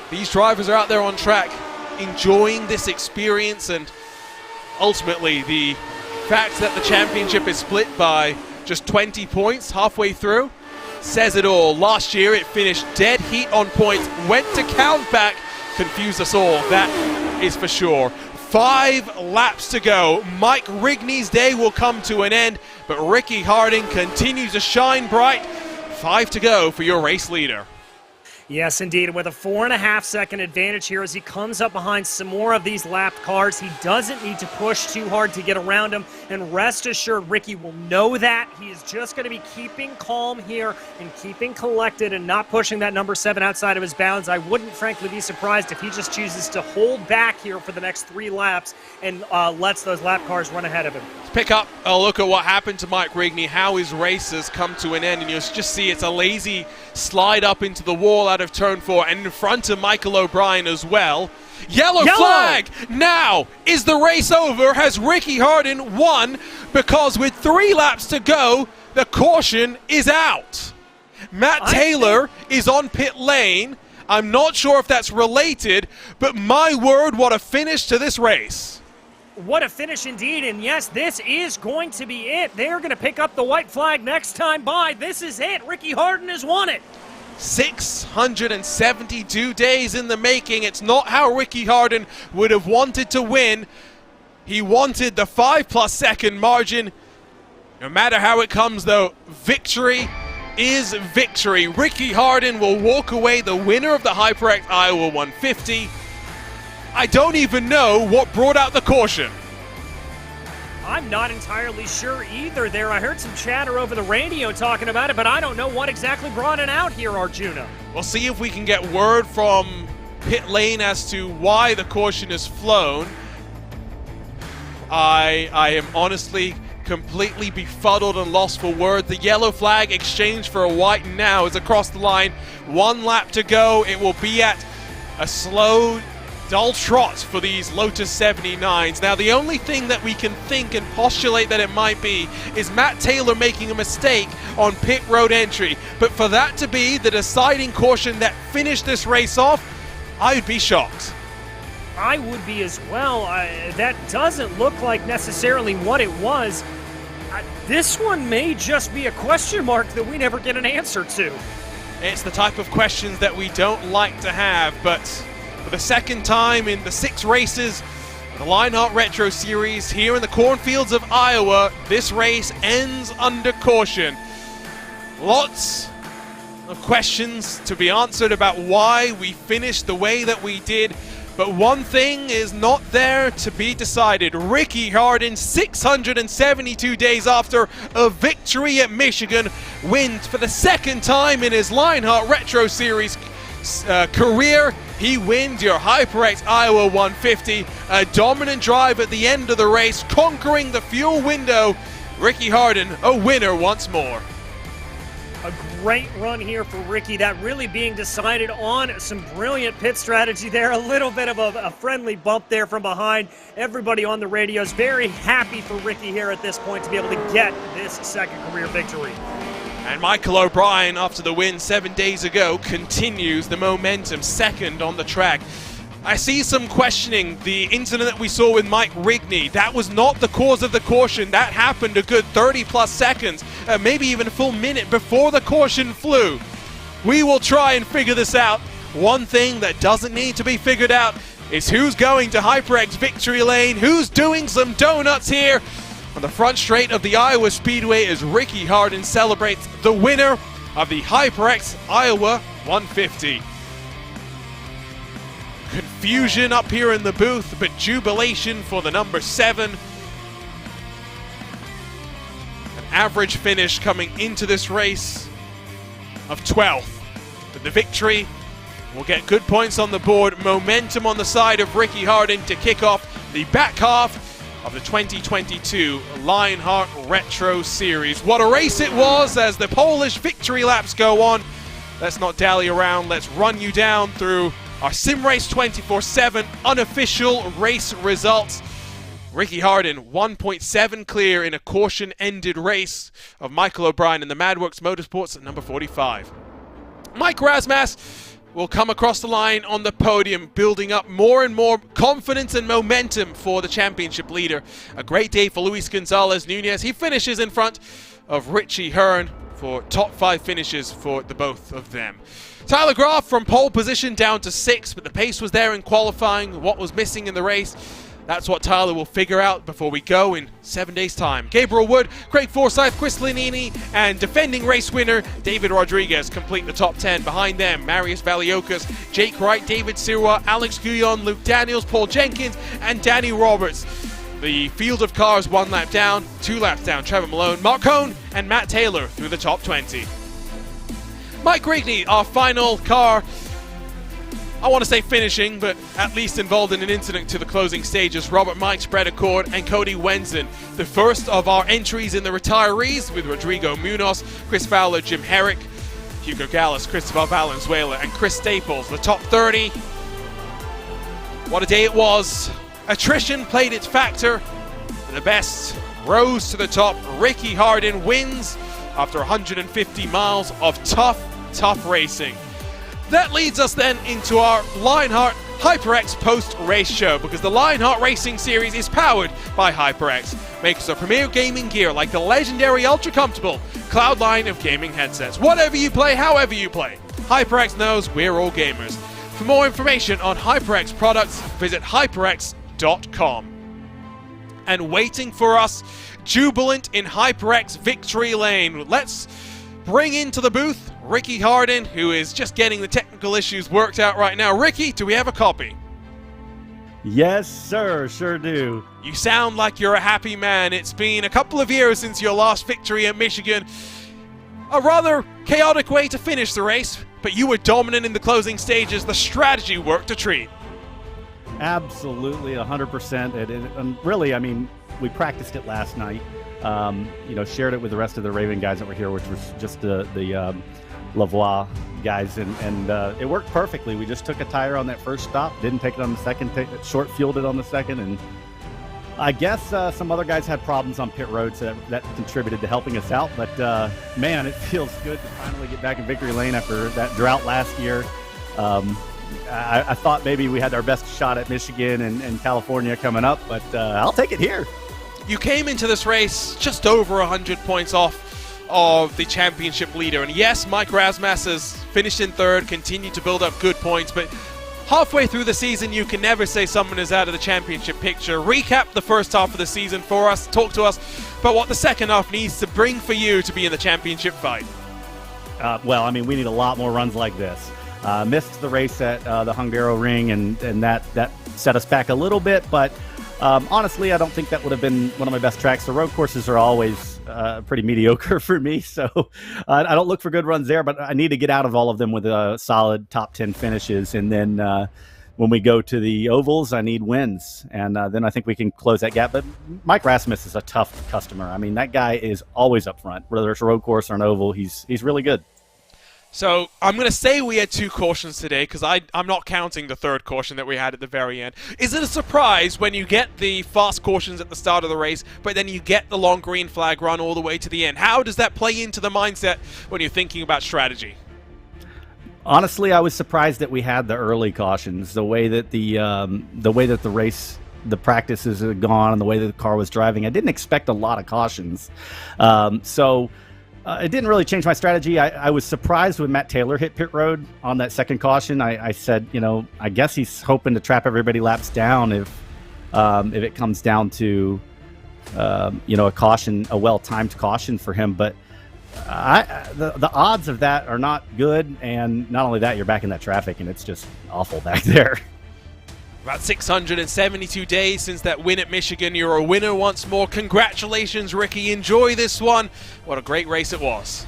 these drivers are out there on track enjoying this experience, and ultimately the fact that the championship is split by just 20 points halfway through says it all. Last year it finished dead heat on points, went to count back, confused us all, that is for sure. 5 laps to go. Mike Rigney's day will come to an end, but Ricky Harding continues to shine bright. 5 to go for your race leader. Yes, indeed. With a 4.5-second advantage here as he comes up behind some more of these lapped cars. He doesn't need to push too hard to get around him. And rest assured, Ricky will know that. He is just going to be keeping calm here and keeping collected and not pushing that number 7 outside of his bounds. I wouldn't, frankly, be surprised if he just chooses to hold back here for the next 3 laps and lets those lap cars run ahead of him. Let's pick up a look at what happened to Mike Rigney, how his race has come to an end. And you'll just see it's a lazy slide up into the wall out of turn 4 and in front of Michael O'Brien as well. Yellow flag! Now, is the race over? Has Ricky Harden won? Because with 3 laps to go, the caution is out. Matt Taylor is on pit lane. I'm not sure if that's related, but my word, what a finish to this race. What a finish indeed, and yes, this is going to be it. They're going to pick up the white flag next time by. This is it. Ricky Harden has won it. 672 days in the making. It's not how Ricky Harden would have wanted to win. He wanted the 5+ second margin. No matter how it comes, though, victory is victory. Ricky Harden will walk away the winner of the HyperX Iowa 150. I don't even know what brought out the caution. I'm not entirely sure either there. I heard some chatter over the radio talking about it, but I don't know what exactly brought it out here, Arjuna. We'll see if we can get word from pit lane as to why the caution is flown. I am honestly completely befuddled and lost for words. The yellow flag exchanged for a white now is across the line. 1 lap to go. It will be at a slow, dull trot for these Lotus 79s. Now, the only thing that we can think and postulate that it might be is Matt Taylor making a mistake on pit road entry. But for that to be the deciding caution that finished this race off, I'd be shocked. I would be as well. That doesn't look like necessarily what it was. This one may just be a question mark that we never get an answer to. It's the type of questions that we don't like to have, but for the second time in the 6 races of the Lionheart Retro Series here in the cornfields of Iowa, this race ends under caution. Lots of questions to be answered about why we finished the way that we did, but one thing is not there to be decided. Ricky Harden, 672 days after a victory at Michigan, wins for the second time in his Lionheart Retro Series career. He wins your HyperX Iowa 150. A dominant drive at the end of the race, conquering the fuel window. Ricky Harden, a winner once more. A great run here for Ricky. That really being decided on some brilliant pit strategy there. A little bit of a friendly bump there from behind. Everybody on the radio is very happy for Ricky here at this point to be able to get this second career victory. And Michael O'Brien, after the win 7 days ago, continues the momentum, second on the track. I see some questioning the incident that we saw with Mike Rigney. That was not the cause of the caution. That happened a good 30+ seconds, maybe even a full minute before the caution flew. We will try and figure this out. One thing that doesn't need to be figured out is who's going to HyperX victory lane, who's doing some donuts here on the front straight of the Iowa Speedway as Ricky Harden celebrates the winner of the HyperX Iowa 150. Confusion up here in the booth, but jubilation for the number 7. An average finish coming into this race of 12th. But the victory will get good points on the board, momentum on the side of Ricky Harden to kick off the back half of the 2022 Lionheart Retro Series. What a race it was as the Polish victory laps go on. Let's not dally around, let's run you down through our SimRace 24/7 unofficial race results. Ricky Harden 1.7 clear in a caution-ended race of Michael O'Brien in the MadWorks Motorsports at number 45. Mike Rasmussen will come across the line on the podium, building up more and more confidence and momentum for the championship leader. A great day for Luis Gonzalez Nunez. He finishes in front of Richie Hearn for top 5 finishes for the both of them. Tyler Graf from pole position down to 6th, but the pace was there in qualifying. What was missing in the race? That's what Tyler will figure out before we go in 7 days' time. Gabriel Wood, Craig Forsyth, Chris Lanini, and defending race winner David Rodriguez complete the top 10. Behind them, Marius Valiokas, Jake Wright, David Sirwa, Alex Guyon, Luke Daniels, Paul Jenkins, and Danny Roberts. The field of cars 1 lap down, 2 laps down. Trevor Malone, Mark Cohn, and Matt Taylor through the top 20. Mike Rigney, our final car, I want to say finishing, but at least involved in an incident to the closing stages. Robert Mike, Brett Accord, and Cody Wenzen. The first of our entries in the retirees with Rodrigo Munoz, Chris Fowler, Jim Herrick, Hugo Gallus, Cristobal Valenzuela, and Chris Staples. The top 30. What a day it was. Attrition played its factor. The best rose to the top. Ricky Hardin wins after 150 miles of tough racing. That leads us then into our Lionheart HyperX post-race show, because the Lionheart Racing Series is powered by HyperX, makers of premier gaming gear like the legendary ultra-comfortable Cloud line of gaming headsets. Whatever you play, however you play, HyperX knows we're all gamers. For more information on HyperX products, visit hyperx.com. And waiting for us, jubilant in HyperX victory lane, let's bring into the booth Ricky Hardin, who is just getting the technical issues worked out right now. Ricky, do we have a copy? Yes, sir. Sure do. You sound like you're a happy man. It's been a couple of years since your last victory at Michigan. A rather chaotic way to finish the race, but you were dominant in the closing stages. The strategy worked a treat. Absolutely, 100%. And really, I mean, we practiced it last night. Shared it with the rest of the Raven guys that were here, which was just the Lavoie guys, and it worked perfectly. We just took a tire on that first stop, didn't take it on the second, short fueled it on the second, and I guess some other guys had problems on pit road, so that contributed to helping us out. But man, it feels good to finally get back in victory lane after that drought last year. I thought maybe we had our best shot at Michigan and California coming up, but I'll take it here. You came into this race just over 100 points off of the championship leader. And yes, Mike Rasmussen has finished in third, continued to build up good points, but halfway through the season, you can never say someone is out of the championship picture. Recap the first half of the season for us. Talk to us about what the second half needs to bring for you to be in the championship fight. Well, I mean, we need a lot more runs like this. Missed the race at the Hungaroring, and that set us back a little bit, but honestly, I don't think that would have been one of my best tracks. The road courses are always pretty mediocre for me, so I don't look for good runs there, but I need to get out of all of them with solid top 10 finishes. And then when we go to the ovals, I need wins, and then I think we can close that gap. But Mike Rasmussen is a tough customer. I mean, that guy is always up front, whether it's a road course or an oval. He's really good. So I'm going to say we had 2 cautions today, because I'm not counting the third caution that we had at the very end. Is it a surprise when you get the fast cautions at the start of the race, but then you get the long green flag run all the way to the end? How does that play into the mindset when you're thinking about strategy? Honestly, I was surprised that we had the early cautions. The way that the race, the practices had gone, and the way that the car was driving, I didn't expect a lot of cautions. It didn't really change my strategy. I was surprised when Matt Taylor hit pit road on that second caution. I said, I guess he's hoping to trap everybody laps down if it comes down to, a caution, a well-timed caution for him. But the odds of that are not good. And not only that, you're back in that traffic, and it's just awful back there. About 672 days since that win at Michigan. You're a winner once more. Congratulations, Ricky. Enjoy this one. What a great race it was.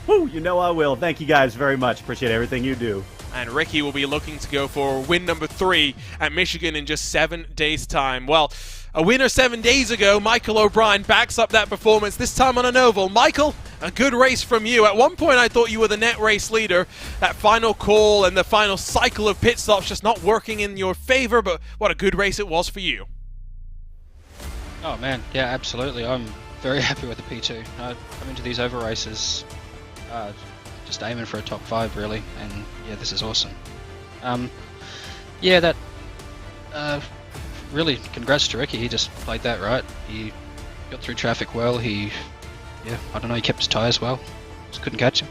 Woo, I will. Thank you guys very much. Appreciate everything you do. And Ricky will be looking to go for win number 3 at Michigan in just 7 days' time. Well, a winner 7 days ago, Michael O'Brien, backs up that performance, this time on an oval. Michael, a good race from you. At one point, I thought you were the net race leader. That final call and the final cycle of pit stops just not working in your favor, but what a good race it was for you. Oh, man. Yeah, absolutely. I'm very happy with the P2. I'm into these oval races just aiming for a top 5, really, and yeah, this is awesome. Really, congrats to Ricky. He just played that right. He got through traffic well. He kept his tyres well. Just couldn't catch him.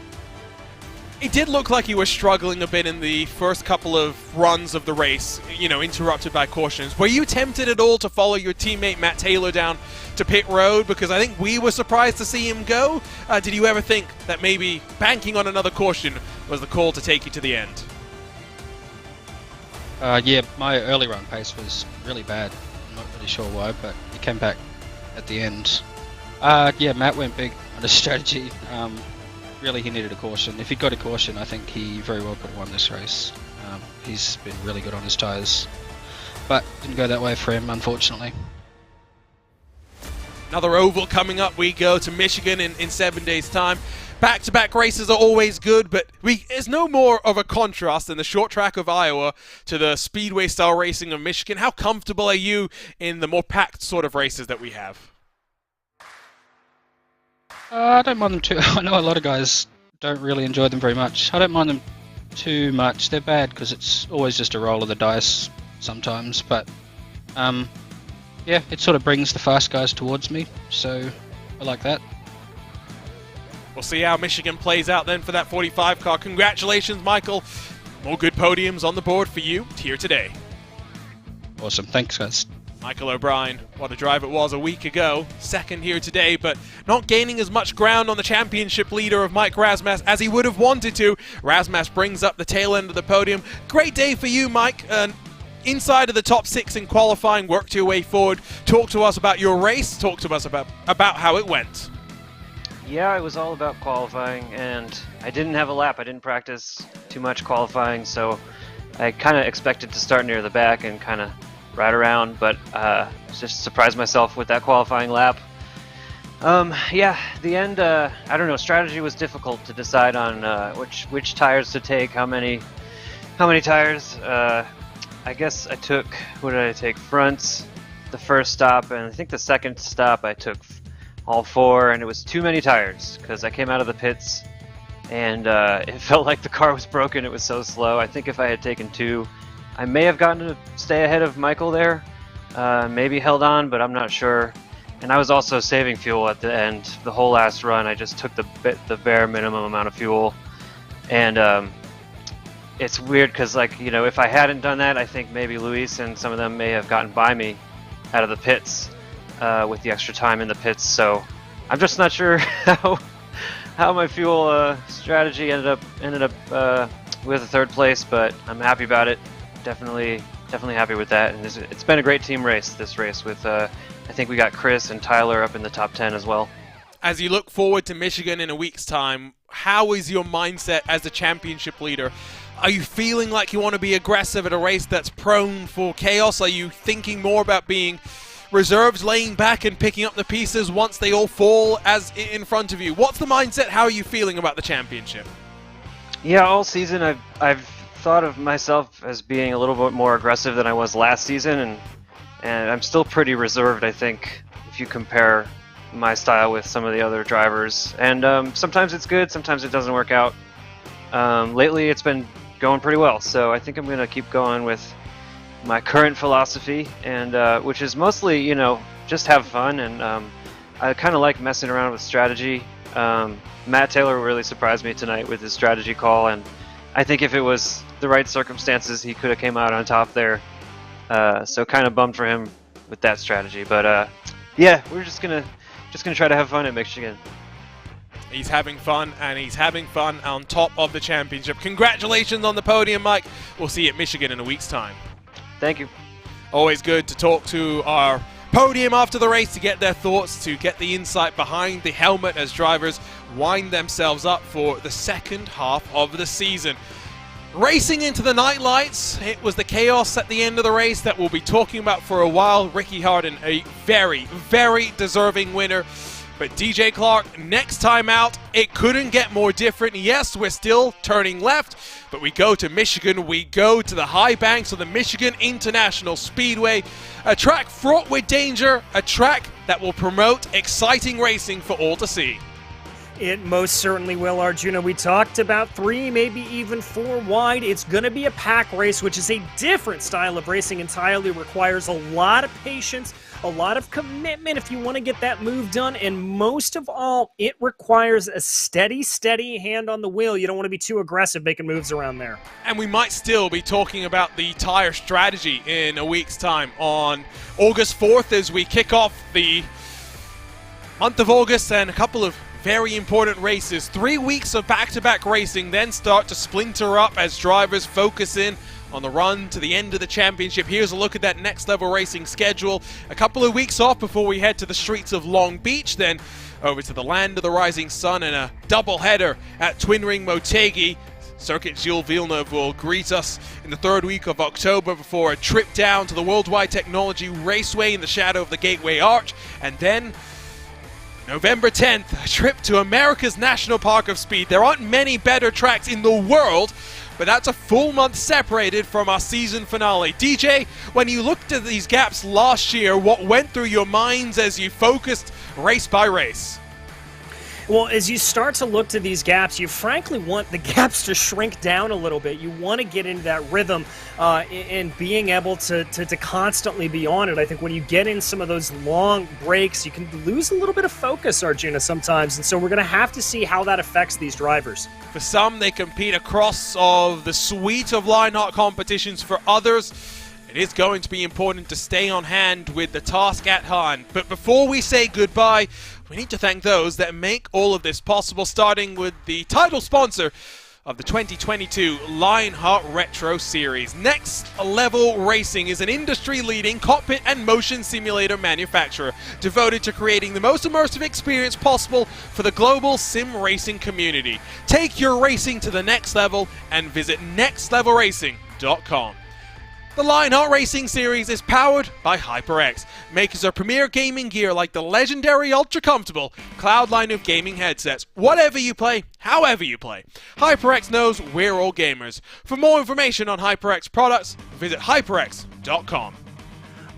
It did look like you were struggling a bit in the first couple of runs of the race, you know, interrupted by cautions. Were you tempted at all to follow your teammate Matt Taylor down to pit road? Because I think we were surprised to see him go. Did you ever think that maybe banking on another caution was the call to take you to the end? Yeah, my early run pace was really bad. I'm not really sure why, but he came back at the end. Yeah, Matt went big on his strategy. Really, he needed a caution. If he got a caution, I think he very well could have won this race. He's been really good on his tyres, but didn't go that way for him, unfortunately. Another oval coming up. We go to Michigan in 7 days' time. Back-to-back races are always good, but there's no more of a contrast than the short track of Iowa to the speedway-style racing of Michigan. How comfortable are you in the more packed sort of races that we have? I don't mind them too. I know a lot of guys don't really enjoy them very much. I don't mind them too much. They're bad because it's always just a roll of the dice sometimes, but yeah, it sort of brings the fast guys towards me, so I like that. We'll see how Michigan plays out then for that 45 car. Congratulations, Michael. More good podiums on the board for you here today. Awesome. Thanks, guys. Michael O'Brien, what a drive it was a week ago. Second here today, but not gaining as much ground on the championship leader of Mike Rasmussen as he would have wanted to. Rasmussen brings up the tail end of the podium. Great day for you, Mike. Inside of the top 6 in qualifying, worked your way forward. Talk to us about your race. Talk to us about how it went. Yeah, it was all about qualifying, and I didn't have a lap. I didn't practice too much qualifying, so I kind of expected to start near the back and kind of ride around, but just surprised myself with that qualifying lap. Yeah, the end, I don't know, strategy was difficult to decide on which tires to take, how many tires. I guess I took, what did I take? Fronts the first stop, and I think the second stop I took all 4, and it was too many tires because I came out of the pits and it felt like the car was broken. It was so slow. I think if I had taken 2, I may have gotten to stay ahead of Michael there, maybe held on, but I'm not sure. And I was also saving fuel at the end. The whole last run, I just took the bare minimum amount of fuel. And it's weird because, like, you know, if I hadn't done that, I think maybe Luis and some of them may have gotten by me out of the pits with the extra time in the pits. So I'm just not sure how my fuel strategy ended up with a 3rd place, but I'm happy about it. Definitely happy with that, and it's been a great team race, this race, with I think we got Chris and Tyler up in the top 10 as well. As you look forward to Michigan in a week's time, how is your mindset as the championship leader? Are you feeling like you want to be aggressive at a race that's prone for chaos? Are you thinking more about being reserved, laying back and picking up the pieces once they all fall as in front of you? What's the mindset? How are you feeling about the championship? Yeah, all season I've thought of myself as being a little bit more aggressive than I was last season, and I'm still pretty reserved, I think, if you compare my style with some of the other drivers. And sometimes it's good, sometimes it doesn't work out. Lately it's been going pretty well, so I think I'm going to keep going with my current philosophy, and which is mostly, you know, just have fun, and I kind of like messing around with strategy. Matt Taylor really surprised me tonight with his strategy call, and I think if it was the right circumstances, he could have came out on top there. So kind of bummed for him with that strategy, but yeah, we're just gonna try to have fun at Michigan. He's having fun, and he's having fun on top of the championship. Congratulations on the podium, Mike. We'll see you at Michigan in a week's time. Thank you. Always good to talk to our podium after the race to get their thoughts, to get the insight behind the helmet as drivers wind themselves up for the second half of the season. Racing into the night lights, it was the chaos at the end of the race that we'll be talking about for a while. Ricky Harden, a very, very deserving winner. But DJ Clark, next time out, it couldn't get more different. Yes, we're still turning left, but we go to Michigan. We go to the high banks of the Michigan International Speedway, a track fraught with danger, a track that will promote exciting racing for all to see. It most certainly will, Arjuna. We talked about 3, maybe even 4 wide. It's going to be a pack race, which is a different style of racing entirely. Requires a lot of patience, a lot of commitment if you want to get that move done, and most of all, it requires a steady hand on the wheel. You don't want to be too aggressive making moves around there. And we might still be talking about the tire strategy in a week's time on August 4th as we kick off the month of August and a couple of very important races. 3 weeks of back-to-back racing then start to splinter up as drivers focus in on the run to the end of the championship. Here's a look at that next level racing schedule. A couple of weeks off before we head to the streets of Long Beach, then over to the land of the rising sun and a double header at Twin Ring Motegi. Circuit Gilles Villeneuve will greet us in the third week of October before a trip down to the Worldwide Technology Raceway in the shadow of the Gateway Arch, and then November 10th, a trip to America's National Park of Speed. There aren't many better tracks in the world, but that's a full month separated from our season finale. DJ, when you looked at these gaps last year, what went through your minds as you focused race by race? Well, as you start to look to these gaps, you frankly want the gaps to shrink down a little bit. You want to get into that rhythm and being able to constantly be on it. I think when you get in some of those long breaks, you can lose a little bit of focus, Arjuna, sometimes. And so we're going to have to see how that affects these drivers. For some, they compete across of the suite of Lionheart competitions. For others, it is going to be important to stay on hand with the task at hand. But before we say goodbye, we need to thank those that make all of this possible, starting with the title sponsor of the 2022 Lionheart Retro Series. Next Level Racing is an industry-leading cockpit and motion simulator manufacturer devoted to creating the most immersive experience possible for the global sim racing community. Take your racing to the next level and visit nextlevelracing.com. The Lionheart Racing Series is powered by HyperX, makers of premier gaming gear like the legendary ultra-comfortable Cloud line of gaming headsets. Whatever you play, however you play, HyperX knows we're all gamers. For more information on HyperX products, visit hyperx.com.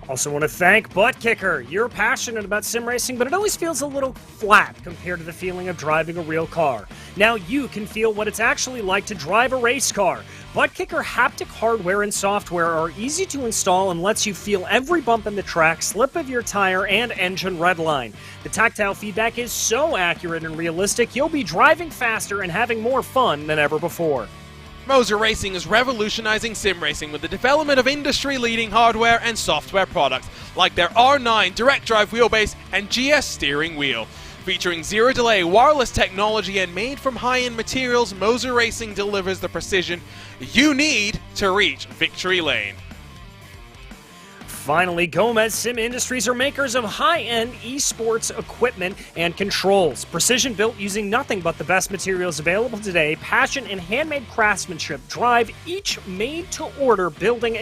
Also want to thank Butt Kicker. You're passionate about sim racing, but it always feels a little flat compared to the feeling of driving a real car. Now you can feel what it's actually like to drive a race car. Butt Kicker haptic hardware and software are easy to install and lets you feel every bump in the track, slip of your tire, and engine redline. The tactile feedback is so accurate and realistic, you'll be driving faster and having more fun than ever before. Moser Racing is revolutionizing sim racing with the development of industry-leading hardware and software products like their R9 direct drive wheelbase and GS steering wheel. Featuring zero-delay wireless technology and made from high-end materials, Moser Racing delivers the precision you need to reach victory lane. Finally, Gomez Sim Industries are makers of high-end esports equipment and controls. Precision built using nothing but the best materials available today. Passion and handmade craftsmanship drive each made to order, creating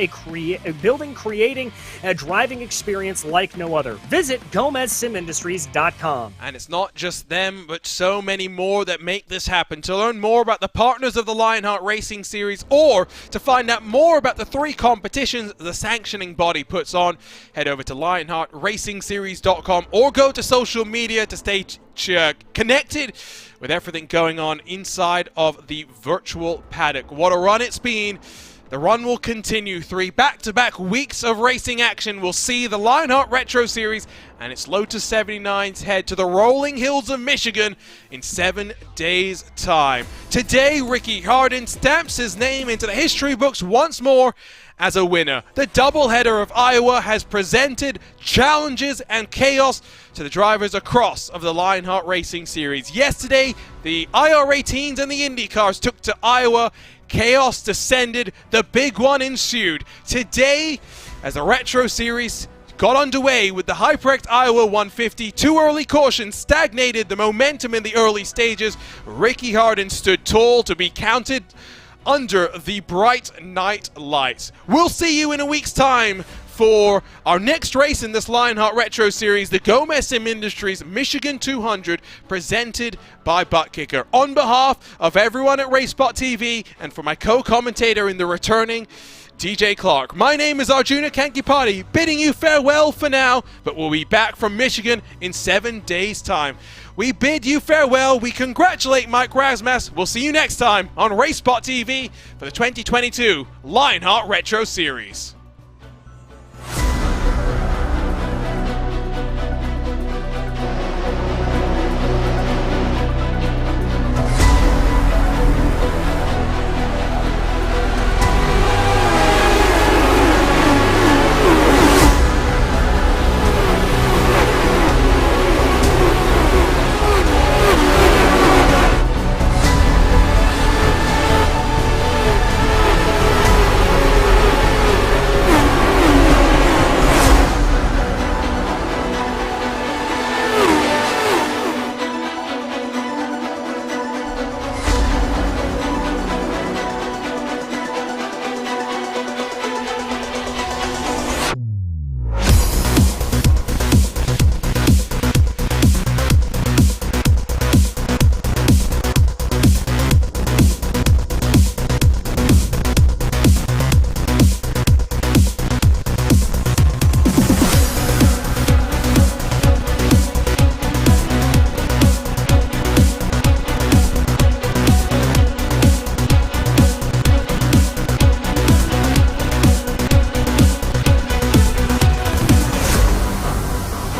a driving experience like no other. Visit GomezSimIndustries.com. And it's not just them, but so many more that make this happen. To learn more about the partners of the Lionheart Racing Series, or to find out more about the 3 competitions the sanctioning body puts on, head over to LionheartRacingSeries.com or go to social media to stay connected with everything going on inside of the virtual paddock. What a run it's been. The run will continue. 3 back-to-back weeks of racing action will see the Lionheart Retro Series and its Lotus 79s head to the rolling hills of Michigan in 7 days' time. Today, Ricky Hardin stamps his name into the history books once more as a winner. The doubleheader of Iowa has presented challenges and chaos to the drivers across of the Lionheart Racing Series. Yesterday, the IR18s and the Indy cars took to Iowa. Chaos descended. The big one ensued. Today, as the Retro Series got underway with the HyperX Iowa 150, 2 early cautions stagnated the momentum in the early stages. Ricky Hardin stood tall to be counted under the bright night lights. We'll see you in a week's time for our next race in this Lionheart Retro Series, the Gomez Sim Industries Michigan 200, presented by Butt Kicker. On behalf of everyone at RaceSpotTV and for my co-commentator in the returning DJ Clark, my name is Arjuna Kankipati, bidding you farewell for now, but we'll be back from Michigan in 7 days' time. We bid you farewell. We congratulate Mike Razmas. We'll see you next time on RaceSpotTV for the 2022 Lionheart Retro Series.